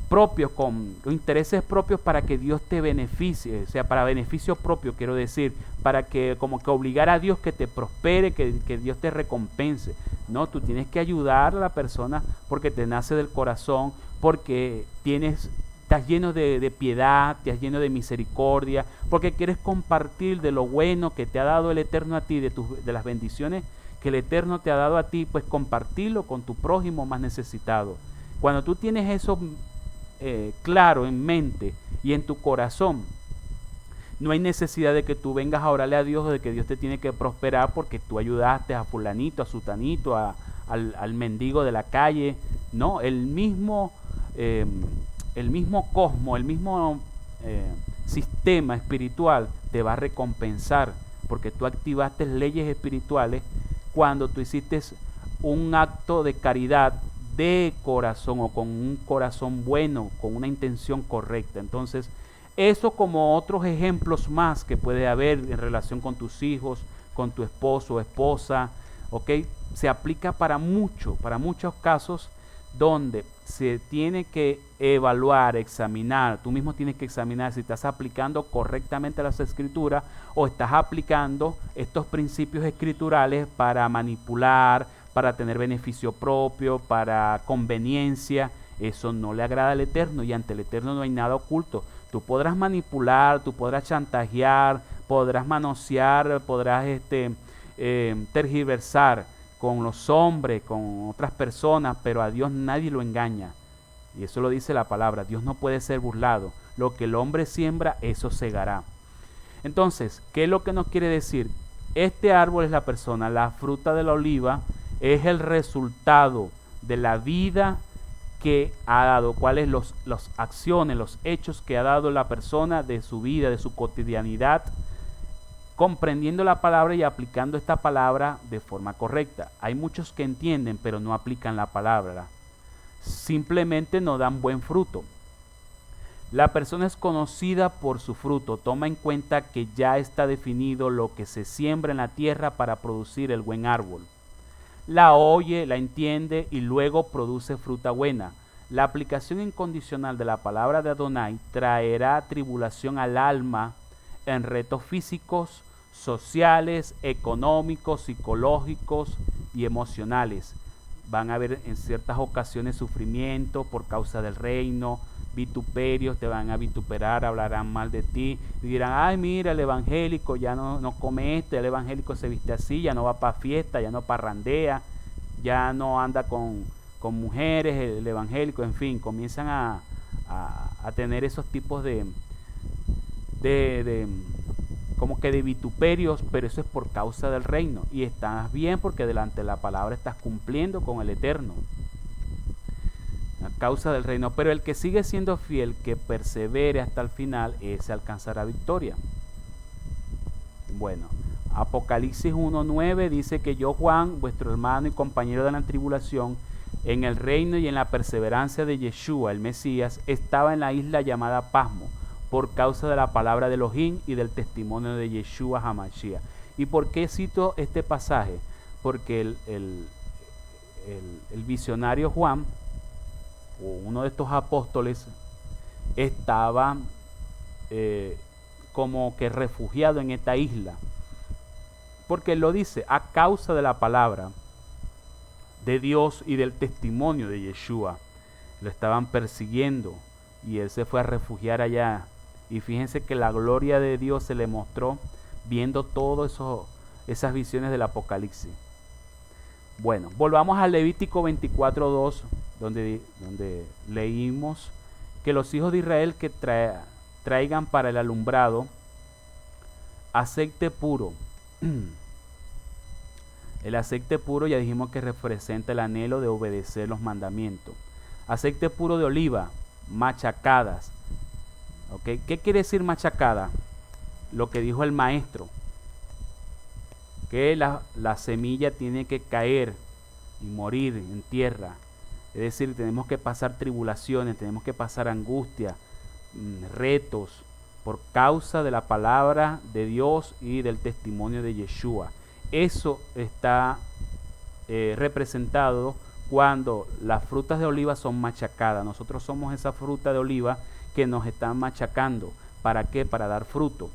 propios, con intereses propios para que Dios te beneficie, o sea, para beneficio propio, quiero decir, para que como que obligar a Dios que te prospere, que Dios te recompense. No, tú tienes que ayudar a la persona porque te nace del corazón, porque estás lleno de piedad, estás lleno de misericordia, porque quieres compartir de lo bueno que te ha dado el Eterno a ti, de las bendiciones que el Eterno te ha dado a ti, pues compartirlo con tu prójimo más necesitado. Cuando tú tienes eso claro en mente y en tu corazón, no hay necesidad de que tú vengas a orarle a Dios o de que Dios te tiene que prosperar porque tú ayudaste a fulanito, a sutanito, al mendigo de la calle. No, el mismo cosmos, el mismo sistema espiritual te va a recompensar porque tú activaste leyes espirituales cuando tú hiciste un acto de caridad de corazón o con un corazón bueno, con una intención correcta. Entonces, eso como otros ejemplos más que puede haber en relación con tus hijos, con tu esposo o esposa, ¿ok? Se aplica para muchos casos donde se tiene que evaluar, examinar. Tú mismo tienes que examinar si estás aplicando correctamente las escrituras o estás aplicando estos principios escriturales para manipular, para tener beneficio propio, para conveniencia. Eso no le agrada al Eterno y ante el Eterno no hay nada oculto. Tú podrás manipular, tú podrás chantajear, podrás manosear, podrás tergiversar con los hombres, con otras personas, pero a Dios nadie lo engaña. Y eso lo dice la palabra. Dios no puede ser burlado. Lo que el hombre siembra, eso segará. Entonces, ¿qué es lo que nos quiere decir? Este árbol es la persona, la fruta de la oliva es el resultado de la vida que ha dado, cuáles las acciones, los hechos que ha dado la persona de su vida, de su cotidianidad, comprendiendo la palabra y aplicando esta palabra de forma correcta. Hay muchos que entienden, pero no aplican la palabra. Simplemente no dan buen fruto. La persona es conocida por su fruto. Toma en cuenta que ya está definido lo que se siembra en la tierra para producir el buen árbol. La oye, la entiende y luego produce fruta buena. La aplicación incondicional de la palabra de Adonai traerá tribulación al alma en retos físicos, sociales, económicos, psicológicos y emocionales. Van a haber en ciertas ocasiones sufrimiento por causa del reino, vituperios, te van a vituperar, hablarán mal de ti y dirán, ay mira, el evangélico ya no come el evangélico se viste así, ya no va para fiesta, ya no parrandea, ya no anda con mujeres, el evangélico, en fin, comienzan a tener esos tipos de como que de vituperios, pero eso es por causa del reino y estás bien porque delante de la palabra estás cumpliendo con el Eterno. A causa del reino, pero el que sigue siendo fiel, que persevere hasta el final, ese alcanzará victoria. Bueno, Apocalipsis 1:9 dice que yo, Juan, vuestro hermano y compañero de la tribulación, en el reino y en la perseverancia de Yeshua, el Mesías, estaba en la isla llamada Pasmo, por causa de la palabra de Elohim y del testimonio de Yeshua HaMashiach. ¿Y por qué cito este pasaje? Porque el visionario Juan, o uno de estos apóstoles, estaba como que refugiado en esta isla. porque él lo dice, a causa de la palabra de Dios y del testimonio de Yeshua. Lo estaban persiguiendo y él se fue a refugiar allá. Y fíjense que la gloria de Dios se le mostró viendo todas esas visiones del Apocalipsis. Bueno, volvamos al Levítico 24:2, donde leímos que los hijos de Israel que traigan para el alumbrado aceite puro. El aceite puro ya dijimos que representa el anhelo de obedecer los mandamientos. Aceite puro de oliva, machacadas. ¿Okay? ¿Qué quiere decir machacada? Lo que dijo el maestro, que la semilla tiene que caer y morir en tierra. Es decir, tenemos que pasar tribulaciones, tenemos que pasar angustia, retos, por causa de la palabra de Dios y del testimonio de Yeshua. Eso está representado cuando las frutas de oliva son machacadas. Nosotros somos esa fruta de oliva que nos están machacando. ¿Para qué? Para dar fruto.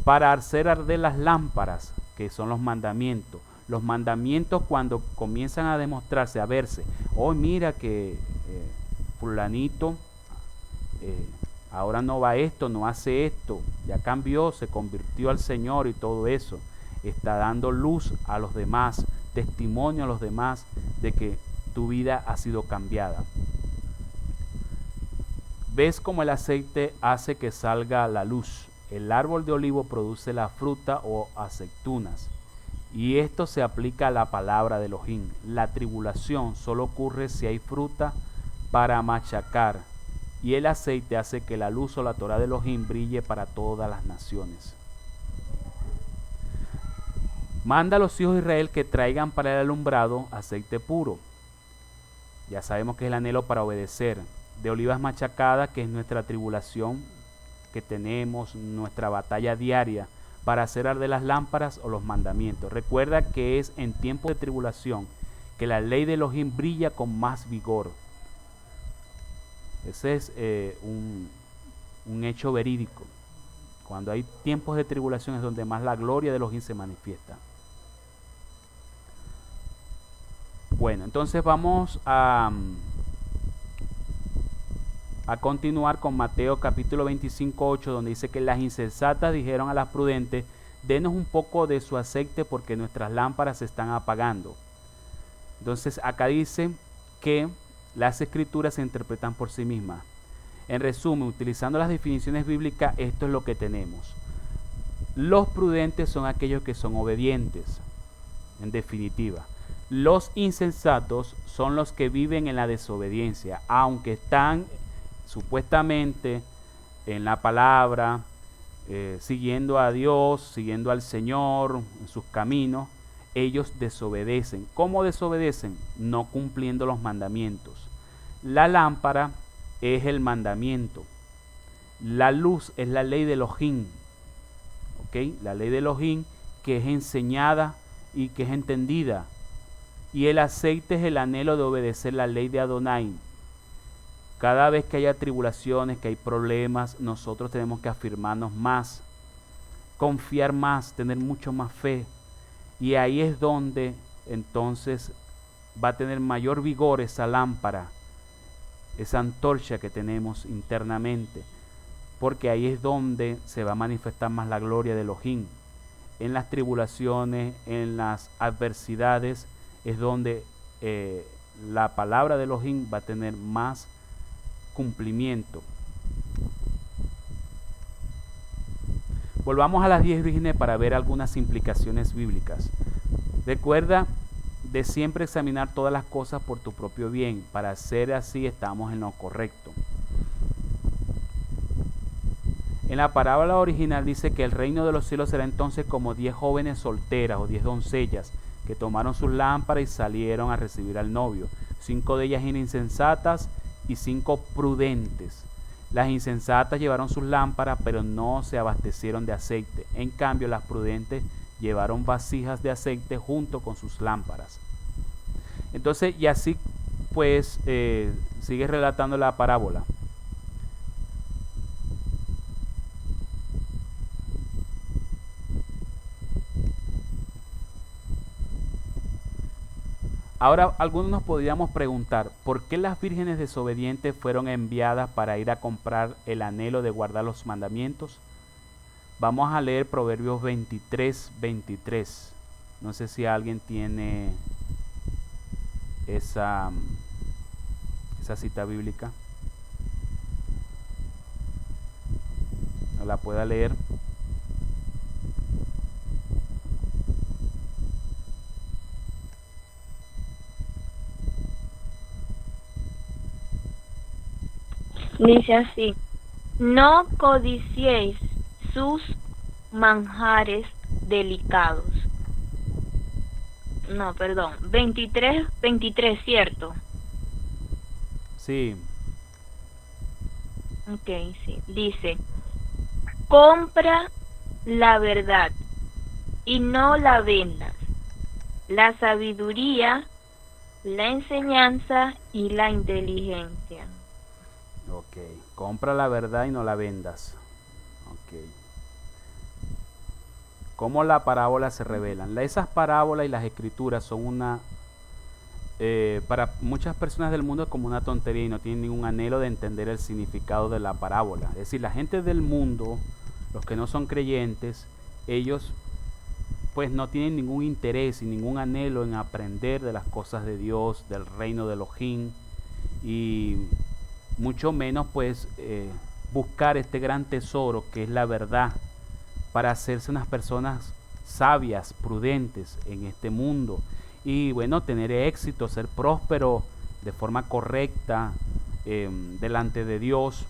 Para hacer arder las lámparas, que son los mandamientos. Los mandamientos, cuando comienzan a demostrarse, a verse, oh, mira que fulanito ahora no va esto, no hace esto, ya cambió, se convirtió al Señor y todo eso. Está dando luz a los demás, testimonio a los demás de que tu vida ha sido cambiada. ¿Ves cómo el aceite hace que salga la luz? El árbol de olivo produce la fruta o aceitunas. Y esto se aplica a la palabra de Elohim. La tribulación solo ocurre si hay fruta para machacar. Y el aceite hace que la luz o la Torah de Elohim brille para todas las naciones. Manda a los hijos de Israel que traigan para el alumbrado aceite puro. Ya sabemos que es el anhelo para obedecer. De olivas machacadas, que es nuestra tribulación que tenemos, nuestra batalla diaria para hacer arder las lámparas o los mandamientos. Recuerda que es en tiempo de tribulación que la ley de Elohim brilla con más vigor. Ese es un hecho verídico. Cuando hay tiempos de tribulación es donde más la gloria de Elohim se manifiesta. Bueno, entonces vamos a continuar con Mateo capítulo 25:8, donde dice que las insensatas dijeron a las prudentes, denos un poco de su aceite porque nuestras lámparas se están apagando. Entonces acá dice que las escrituras se interpretan por sí mismas. En resumen, utilizando las definiciones bíblicas, esto es lo que tenemos. Los prudentes son aquellos que son obedientes, en definitiva. Los insensatos son los que viven en la desobediencia, aunque están supuestamente en la palabra, siguiendo a Dios, siguiendo al Señor en sus caminos. Ellos desobedecen. ¿Cómo desobedecen? No cumpliendo los mandamientos. La lámpara es el mandamiento. La luz es la ley de Elohim. ¿Okay? La ley de Elohim, que es enseñada y que es entendida. Y el aceite es el anhelo de obedecer la ley de Adonai. Cada vez que haya tribulaciones, que hay problemas, nosotros tenemos que afirmarnos más, confiar más, tener mucho más fe. Y ahí es donde entonces va a tener mayor vigor esa lámpara, esa antorcha que tenemos internamente, porque ahí es donde se va a manifestar más la gloria de Elohim. En las tribulaciones, en las adversidades, es donde la palabra de Elohim va a tener más cumplimiento. Volvamos a las 10 vírgenes para ver algunas implicaciones bíblicas. Recuerda de siempre examinar todas las cosas por tu propio bien. Para ser así estamos en lo correcto. En la parábola original dice que el reino de los cielos será entonces como 10 jóvenes solteras o 10 doncellas que tomaron sus lámparas y salieron a recibir al novio. 5 de ellas eran insensatas y 5 prudentes. Las insensatas llevaron sus lámparas, pero no se abastecieron de aceite. En cambio, las prudentes llevaron vasijas de aceite junto con sus lámparas. Entonces, y así pues sigue relatando la parábola. Ahora, algunos nos podríamos preguntar, ¿por qué las vírgenes desobedientes fueron enviadas para ir a comprar el anhelo de guardar los mandamientos? Vamos a leer Proverbios 23:23. No sé si alguien tiene esa cita bíblica. ¿No la pueda leer? Dice así: no codiciéis sus manjares delicados. No, perdón, 23, ¿cierto? Sí. Ok, sí. Dice: compra la verdad y no la vendas, la sabiduría, la enseñanza y la inteligencia. Ok. Compra la verdad y no la vendas. Ok. ¿Cómo la parábola se revelan? Esas parábolas y las escrituras son para muchas personas del mundo es como una tontería y no tienen ningún anhelo de entender el significado de la parábola. Es decir, la gente del mundo, los que no son creyentes, ellos pues no tienen ningún interés y ningún anhelo en aprender de las cosas de Dios, del reino de Elohim, y mucho menos pues buscar este gran tesoro que es la verdad, para hacerse unas personas sabias, prudentes en este mundo y bueno, tener éxito, ser próspero de forma correcta delante de Dios,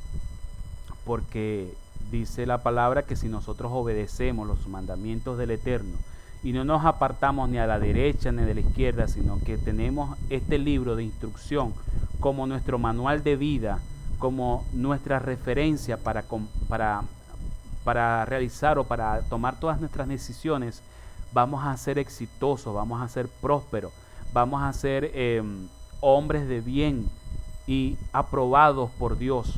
porque dice la palabra que si nosotros obedecemos los mandamientos del Eterno y no nos apartamos ni a la derecha ni de la izquierda, sino que tenemos este libro de instrucción como nuestro manual de vida, como nuestra referencia para realizar o para tomar todas nuestras decisiones, vamos a ser exitosos, vamos a ser prósperos, vamos a ser hombres de bien y aprobados por Dios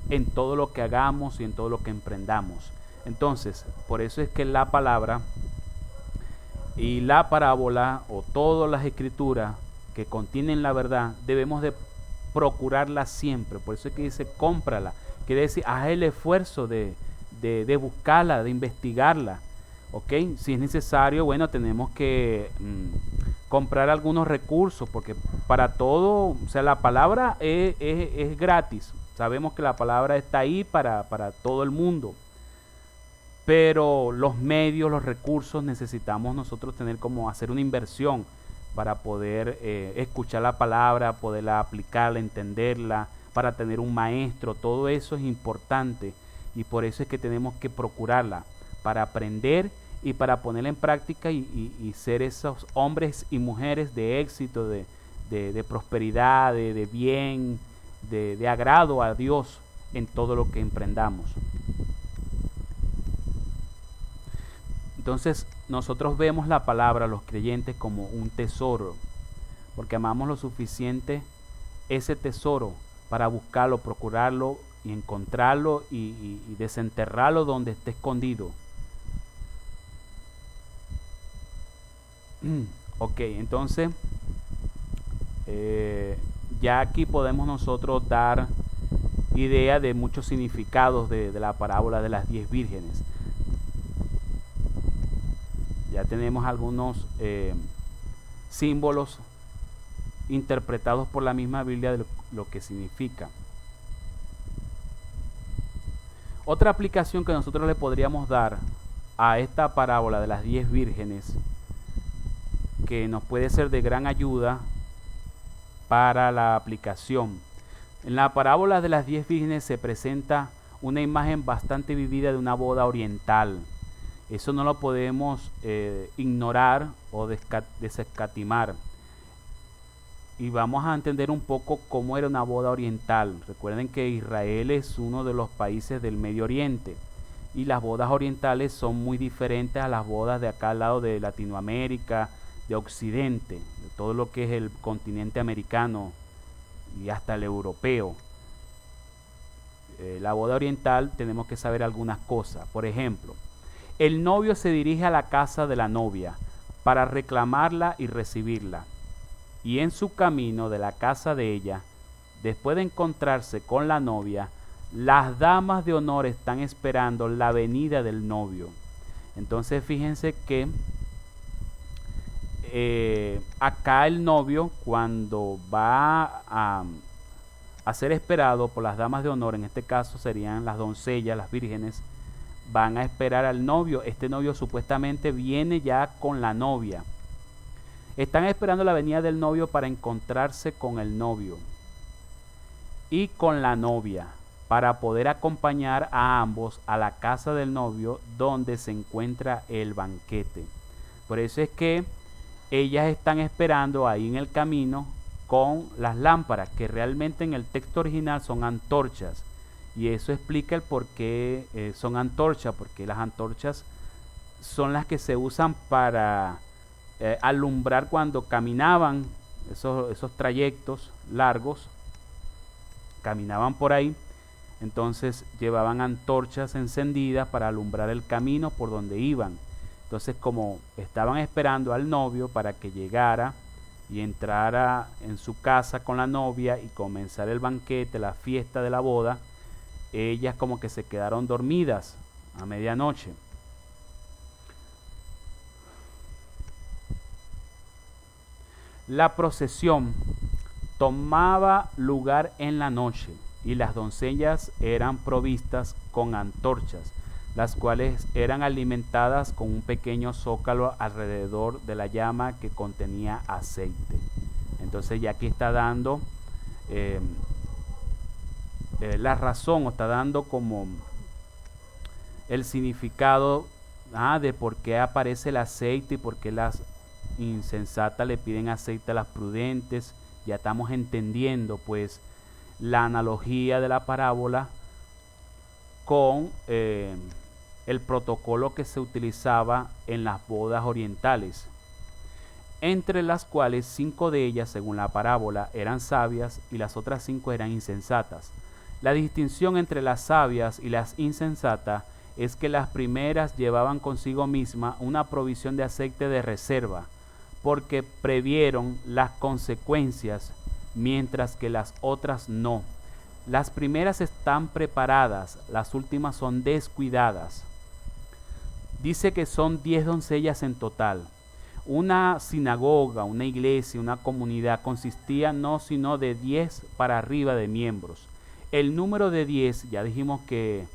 en todo lo que hagamos y en todo lo que emprendamos. Entonces, por eso es que la palabra y la parábola o todas las escrituras que contienen la verdad debemos de procurarla siempre. Por eso es que dice cómprala, quiere decir haz el esfuerzo de buscarla, de investigarla. ¿Ok? Si es necesario, bueno, tenemos que comprar algunos recursos, porque para todo, o sea, la palabra es gratis. Sabemos que la palabra está ahí para todo el mundo. Pero los medios, los recursos, necesitamos nosotros tener como hacer una inversión para poder escuchar la palabra, poderla aplicarla, entenderla, para tener un maestro. Todo eso es importante y por eso es que tenemos que procurarla para aprender y para ponerla en práctica y ser esos hombres y mujeres de éxito, de prosperidad, de bien, de agrado a Dios en todo lo que emprendamos. Entonces nosotros vemos la palabra, los creyentes, como un tesoro, porque amamos lo suficiente ese tesoro para buscarlo, procurarlo y encontrarlo y desenterrarlo donde esté escondido. Ok, entonces ya aquí podemos nosotros dar idea de muchos significados de la parábola de las 10 vírgenes. Ya tenemos algunos símbolos interpretados por la misma Biblia de lo que significa. Otra aplicación que nosotros le podríamos dar a esta parábola de las 10 vírgenes, que nos puede ser de gran ayuda para la aplicación. En la parábola de las 10 vírgenes se presenta una imagen bastante vivida de una boda oriental. Eso no lo podemos ignorar o desescatimar. Y vamos a entender un poco cómo era una boda oriental. Recuerden que Israel es uno de los países del Medio Oriente y las bodas orientales son muy diferentes a las bodas de acá al lado de Latinoamérica, de Occidente, de todo lo que es el continente americano y hasta el europeo. La boda oriental tenemos que saber algunas cosas. Por ejemplo, el novio se dirige a la casa de la novia para reclamarla y recibirla. y en su camino de la casa de ella, después de encontrarse con la novia, las damas de honor están esperando la venida del novio. Entonces fíjense que acá el novio, cuando va a ser esperado por las damas de honor, en este caso serían las doncellas, las vírgenes, van a esperar al novio. Este novio supuestamente viene ya con la novia. Están esperando la venida del novio para encontrarse con el novio y con la novia, para poder acompañar a ambos a la casa del novio donde se encuentra el banquete. Por eso es que ellas están esperando ahí en el camino con las lámparas, que realmente en el texto original son antorchas. Y eso explica el por qué son antorchas, porque las antorchas son las que se usan para alumbrar cuando caminaban esos trayectos largos, caminaban por ahí. Entonces llevaban antorchas encendidas para alumbrar el camino por donde iban. Entonces, como estaban esperando al novio para que llegara y entrara en su casa con la novia y comenzara el banquete, la fiesta de la boda, ellas como que se quedaron dormidas a medianoche. La procesión tomaba lugar en la noche y las doncellas eran provistas con antorchas, las cuales eran alimentadas con un pequeño zócalo alrededor de la llama que contenía aceite. Entonces ya aquí está dando la razón, o está dando como el significado de por qué aparece el aceite y por qué las insensatas le piden aceite a las prudentes. Ya estamos entendiendo pues la analogía de la parábola con el protocolo que se utilizaba en las bodas orientales, entre las cuales 5 de ellas, según la parábola, eran sabias y las otras 5 eran insensatas. La distinción entre las sabias y las insensatas es que las primeras llevaban consigo misma una provisión de aceite de reserva, porque previeron las consecuencias, mientras que las otras no. Las primeras están preparadas, las últimas son descuidadas. Dice que son 10 doncellas en total. Una sinagoga, una iglesia, una comunidad consistía no sino de 10 para arriba de miembros. El número de 10, ya dijimos que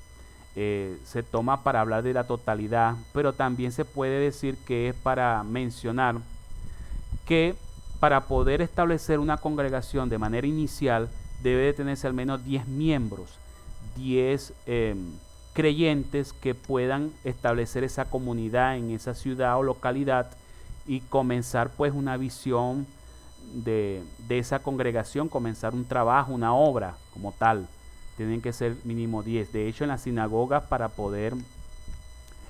se toma para hablar de la totalidad, pero también se puede decir que es para mencionar que para poder establecer una congregación de manera inicial debe de tenerse al menos 10 miembros, 10 creyentes que puedan establecer esa comunidad en esa ciudad o localidad y comenzar pues una visión de esa congregación, comenzar un trabajo, una obra como tal. Tienen que ser mínimo 10. De hecho, en las sinagogas, para poder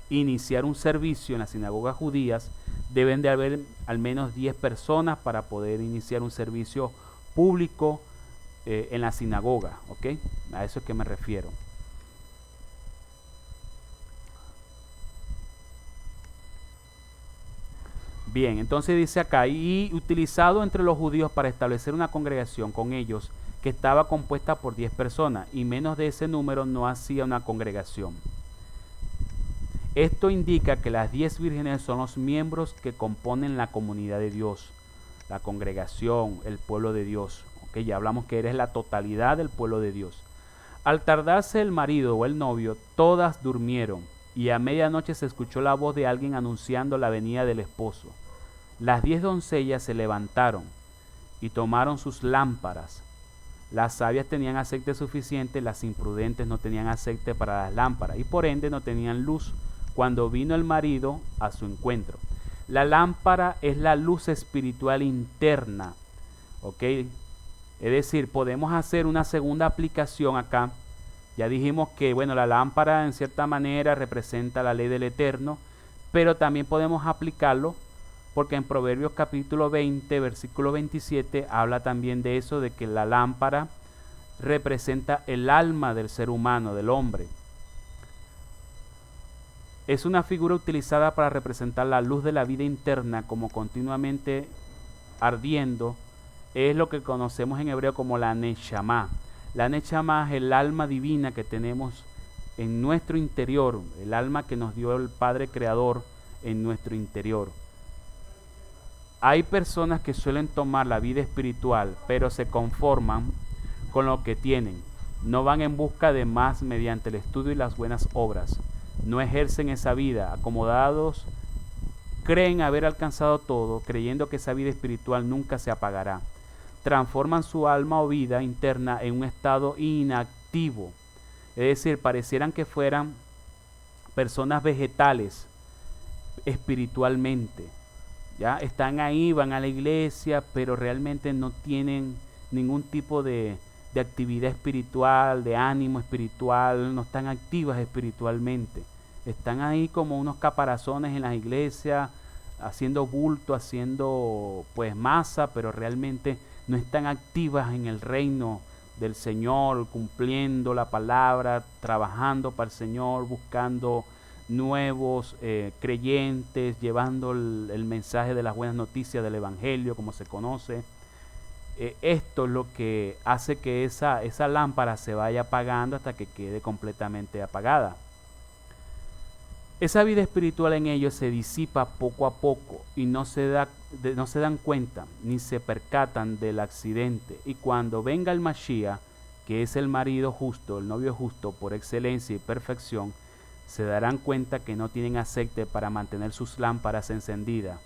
iniciar un servicio en las sinagogas judías, deben de haber al menos 10 personas para poder iniciar un servicio público en la sinagoga, ¿ok? A eso es que me refiero. Bien, entonces dice acá, y utilizado entre los judíos para establecer una congregación con ellos, que estaba compuesta por 10 personas, y menos de ese número no hacía una congregación. Esto indica que las 10 vírgenes son los miembros que componen la comunidad de Dios, la congregación, el pueblo de Dios. ¿Okay? Ya hablamos que eres la totalidad del pueblo de Dios. Al tardarse el marido o el novio, todas durmieron, y a medianoche se escuchó la voz de alguien anunciando la venida del esposo. Las 10 doncellas se levantaron y tomaron sus lámparas. Las sabias tenían aceite suficiente, las imprudentes no tenían aceite para las lámparas y por ende no tenían luz cuando vino el marido a su encuentro. La lámpara es la luz espiritual interna, ¿ok? Es decir, podemos hacer una segunda aplicación acá. Ya dijimos que, bueno, la lámpara en cierta manera representa la ley del Eterno, pero también podemos aplicarlo porque en Proverbios capítulo 20, versículo 27, habla también de eso, de que la lámpara representa el alma del ser humano, del hombre. Es una figura utilizada para representar la luz de la vida interna como continuamente ardiendo es lo que conocemos en hebreo como la Neshama. La Neshama es el alma divina que tenemos en nuestro interior, el alma que nos dio el Padre Creador en nuestro interior. Hay personas que suelen tomar la vida espiritual, pero se conforman con lo que tienen. No van en busca de más mediante el estudio y las buenas obras. No ejercen esa vida, acomodados, creen haber alcanzado todo, creyendo que esa vida espiritual nunca se apagará. Transforman su alma o vida interna en un estado inactivo. Es decir, parecieran que fueran personas vegetales espiritualmente. Ya están ahí, van a la iglesia, pero realmente no tienen ningún tipo de actividad espiritual, de ánimo espiritual, no están activas espiritualmente. Están ahí como unos caparazones en las iglesias, haciendo bulto, haciendo pues masa, pero realmente no están activas en el reino del Señor, cumpliendo la palabra, trabajando para el Señor, buscando nuevos creyentes, llevando el mensaje de las buenas noticias del Evangelio, como se conoce. Esto es lo que hace que esa lámpara se vaya apagando hasta que quede completamente apagada. Esa vida espiritual en ellos se disipa poco a poco y no se dan cuenta ni se percatan del accidente. Y cuando venga el Mashiach, que es el marido justo, el novio justo por excelencia y perfección, se darán cuenta que no tienen aceite para mantener sus lámparas encendidas,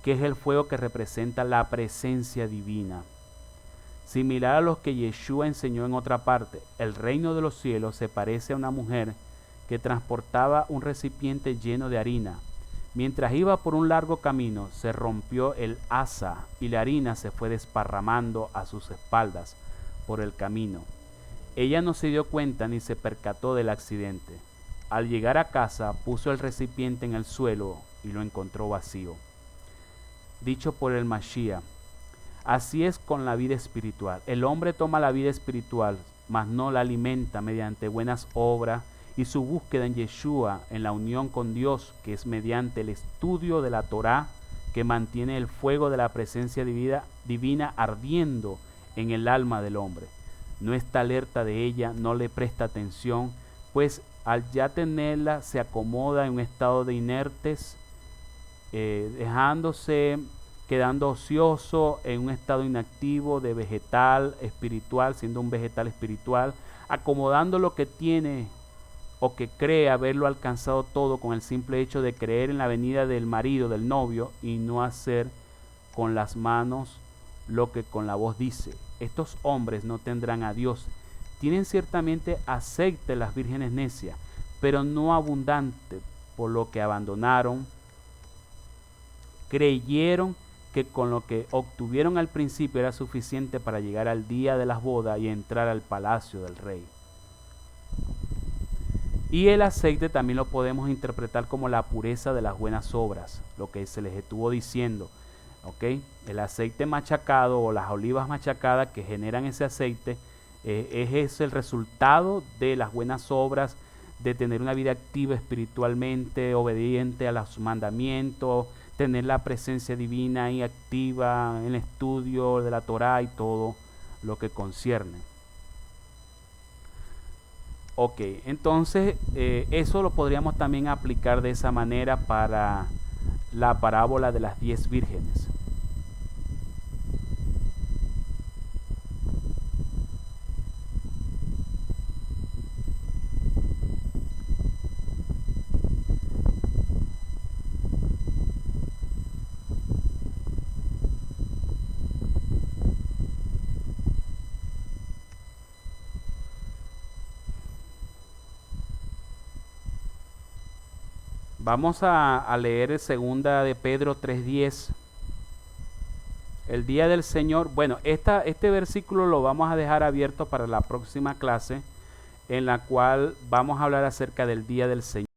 que es el fuego que representa la presencia divina. Similar a lo que Yeshua enseñó en otra parte, el reino de los cielos se parece a una mujer que transportaba un recipiente lleno de harina. Mientras iba por un largo camino, se rompió el asa y la harina se fue desparramando a sus espaldas por el camino. Ella no se dio cuenta ni se percató del accidente. Al llegar a casa, puso el recipiente en el suelo y lo encontró vacío. Dicho por el Mashiach, así es con la vida espiritual. El hombre toma la vida espiritual, mas no la alimenta mediante buenas obras y su búsqueda en Yeshua, en la unión con Dios, que es mediante el estudio de la Torá, que mantiene el fuego de la presencia divina ardiendo en el alma del hombre. No está alerta de ella, no le presta atención, pues al ya tenerla se acomoda en un estado de inertes, quedando ocioso en un estado inactivo de vegetal espiritual, siendo un vegetal espiritual, acomodando lo que tiene o que cree haberlo alcanzado todo con el simple hecho de creer en la venida del marido, del novio, y no hacer con las manos lo que con la voz dice. Estos hombres no tendrán a Dios. Tienen ciertamente aceite las vírgenes necias, pero no abundante, por lo que abandonaron, creyeron que con lo que obtuvieron al principio era suficiente para llegar al día de las bodas y entrar al palacio del rey. Y el aceite también lo podemos interpretar como la pureza de las buenas obras, lo que se les estuvo diciendo. ¿Okay? El aceite machacado o las olivas machacadas que generan ese aceite es el resultado de las buenas obras, de tener una vida activa espiritualmente, obediente a los mandamientos, tener la presencia divina ahí activa en el estudio de la Torá y todo lo que concierne. Ok, entonces eso lo podríamos también aplicar de esa manera para la parábola de las 10 vírgenes. Vamos a leer segunda de Pedro 3:10. El día del Señor. Bueno, este versículo lo vamos a dejar abierto para la próxima clase, en la cual vamos a hablar acerca del día del Señor.